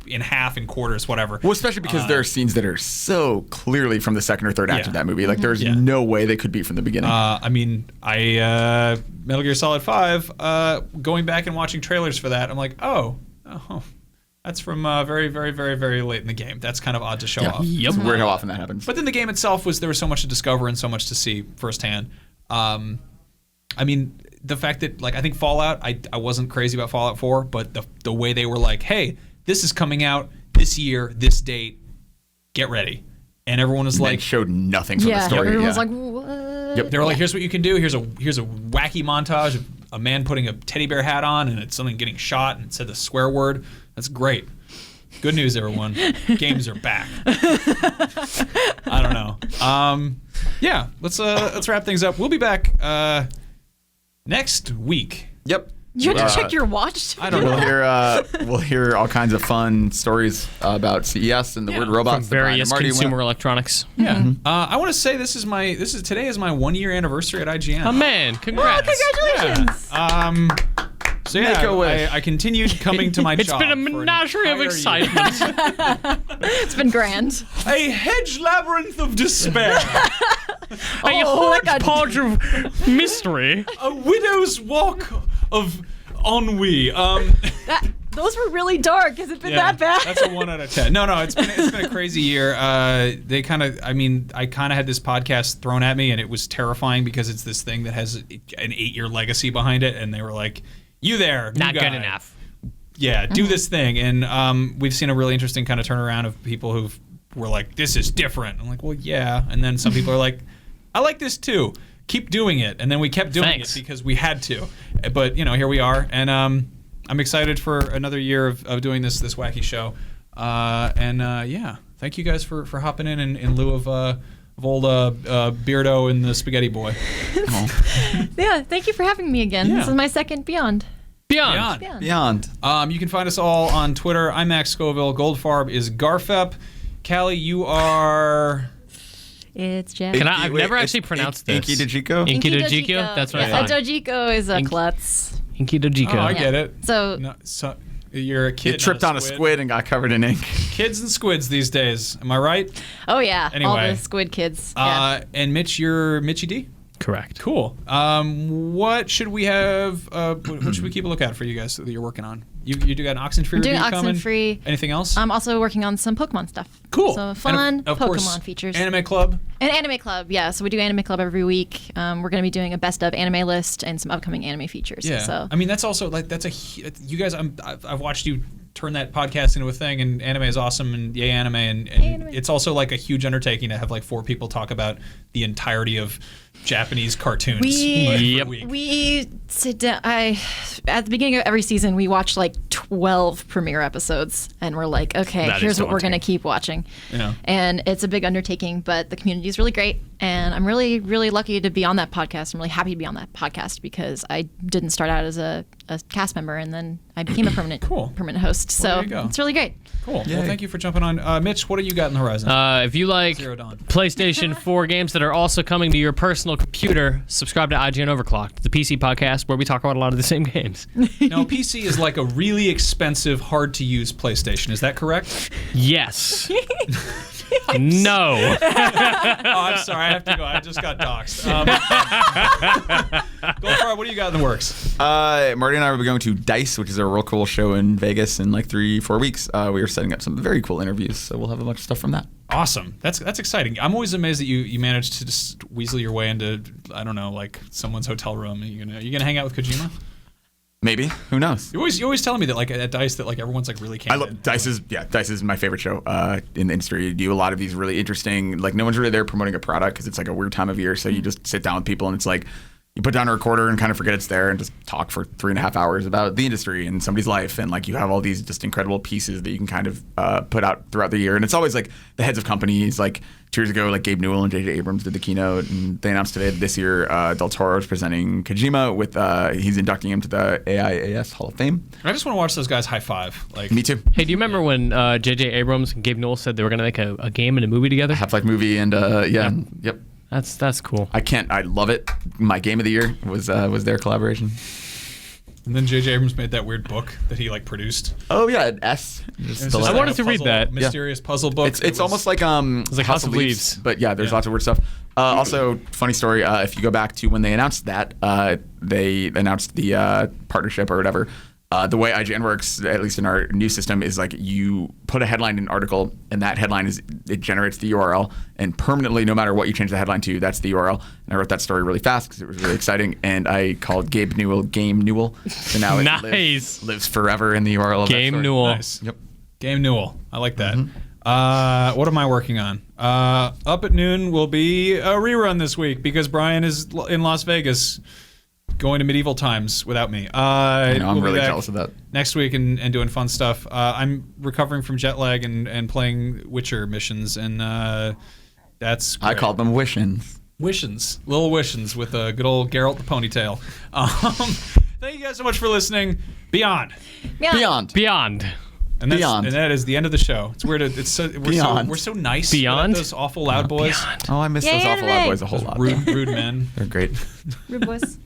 in half, in quarters, whatever. Well, especially because there are scenes that are so clearly from the second or third act of that movie. Like, there's no way they could be from the beginning. I mean, Metal Gear Solid 5, going back and watching trailers for that, I'm like, oh, that's from very, very, very, very late in the game. That's kind of odd to show off. It's weird how often that happens. But then the game itself there was so much to discover and so much to see firsthand. I mean, the fact that, like, I think Fallout, I wasn't crazy about Fallout 4, but the way they were like, hey, this is coming out this year, this date, get ready. And everyone was like, showed nothing from the story. Everyone was like, what? Yep. They were like, here's what you can do. Here's a wacky montage of a man putting a teddy bear hat on and it's something getting shot and it said the swear word. That's great. Good news, everyone. Games are back. I don't know. Yeah, let's wrap things up. We'll be back next week. Yep. You had to check your watch? I don't know. We'll hear all kinds of fun stories about CES and the word robots. From various consumer electronics. Yeah. I want to say today is my 1 year anniversary at IGN. Oh man, congrats. Congratulations. Yeah. So yeah, I continued coming to my job. It's been a menagerie of excitement. It's been grand. A hedge labyrinth of despair. A hodgepodge of mystery. A widow's walk of ennui. Those were really dark. Has it been that bad? That's a 1 out of 10. No, it's been a crazy year. I kind of had this podcast thrown at me, and it was terrifying because it's this thing that has an 8-year legacy behind it, and they were like, "You there, not good enough." Yeah, do this thing, and we've seen a really interesting kind of turnaround of people who were like, "This is different." I'm like, "Well, yeah," and then some people are like, "I like this too. Keep doing it," and then we kept doing it because we had to. But here we are, and I'm excited for another year of doing this wacky show. Thank you guys for hopping in lieu of old Beardo and the Spaghetti Boy. Yeah, thank you for having me again. Yeah. This is my second Beyond. Beyond. You can find us all on Twitter. I'm Max Scoville. Goldfarb is Garfep. Callie, you are... It's Jeff. I've never actually pronounced this. Inky Dojiko? Inky Dojiko? That's what I thought. A Dojiko is a klutz. Inky Dojiko. Oh, I get it. So you're a kid. You tripped on a squid and got covered in ink. Kids and squids these days. Am I right? Oh, yeah. Anyway. All the squid kids. And Mitch, you're Mitchie D? Correct. Cool. What should we have? What should we keep a lookout for you guys that you're working on? You do got an Oxenfree review coming? Oxenfree. Anything else? I'm also working on some Pokemon stuff. Cool. So fun of Pokemon course, features. Anime Club. And Anime Club, yeah. So we do Anime Club every week. We're going to be doing a best of anime list and some upcoming anime features. Yeah. So I mean, that's also like you guys. I've watched you turn that podcast into a thing, and anime is awesome, and yay anime, and it's also like a huge undertaking to have like 4 people talk about the entirety of Japanese cartoons. Yep. We sit down. At the beginning of every season, we watch like 12 premiere episodes, and we're like, okay, That is here's what we're daunting. going to keep watching. Yeah. And it's a big undertaking, but the community is really great, and I'm really, really lucky to be on that podcast. I'm really happy to be on that podcast because I didn't start out as a cast member, and then I became a permanent host. So there you go. it's really great. Cool. Well, thank you for jumping on. Mitch, what do you got in the horizon? If you like Zero Dawn. PlayStation 4 games that are also coming to your personal computer, subscribe to IGN Overclocked, the PC podcast where we talk about a lot of the same games. Now, PC is like a really expensive, hard-to-use PlayStation. Is that correct? Yes. No. Oh, I'm sorry. I have to go. I just got doxxed. Goldfarb, what do you got in the works? Marty and I will be going to DICE, which is a real cool show in Vegas in like 3-4 weeks. We are setting up some very cool interviews, so we'll have a bunch of stuff from that. Awesome. That's exciting. I'm always amazed that you managed to just weasel your way into, I don't know, like someone's hotel room. Are you gonna hang out with Kojima? Maybe. Who knows? You're always telling me that like at DICE that like everyone's like really I candid. love DICE is my favorite show in the industry. You do a lot of these really interesting, like no one's really there promoting a product because it's like a weird time of year. So you just sit down with people and it's like you put down a recorder and kind of forget it's there and just talk for 3.5 hours about the industry and somebody's life. And like you have all these just incredible pieces that you can kind of put out throughout the year. And it's always like the heads of companies. Like 2 years ago, like Gabe Newell and J.J. Abrams did the keynote, and they announced today that this year Del Toro is presenting Kojima with he's inducting him to the AIAS Hall of Fame. I just want to watch those guys high five. Like Me too. Hey, do you remember when J.J. Abrams and Gabe Newell said they were going to make a game and a movie together? Half-Life movie and yep. That's cool. I love it. My game of the year was their collaboration. And then J.J. Abrams made that weird book that he like produced. Oh yeah, S. It's The just I letter. like wanted a to read puzzle- that. mysterious puzzle book. It's almost like like House of Leaves. but yeah, there's Yeah. lots of weird stuff. Also, funny story. If you go back to when they announced that, they announced the partnership or whatever. The way IGN works, at least in our news system, is like you put a headline in an article, and that headline it generates the URL, and permanently, no matter what you change the headline to, that's the URL. And I wrote that story really fast because it was really exciting, and I called Gabe Newell Game Newell, so now it Nice. lives forever in the URL. Of that Game story. Newell. Nice. Yep. Game Newell. I like that. What am I working on? Up at noon will be a rerun this week because Brian is in Las Vegas going to medieval times without me. I know, I'm we'll be really back jealous of that. next week and doing fun stuff. I'm recovering from jet lag and playing Witcher missions, and that's I great. called them Wishins. Wishins, little Wishins with a good old Geralt the ponytail. Thank you guys so much for listening. Beyond. Beyond. And that's, Beyond. and that is the end of the show. It's weird. We're so nice. Beyond? Without those awful loud boys. Beyond. Oh, I miss Yay, those awful anime. loud boys a whole lot. Rude men. They're great. Rude boys.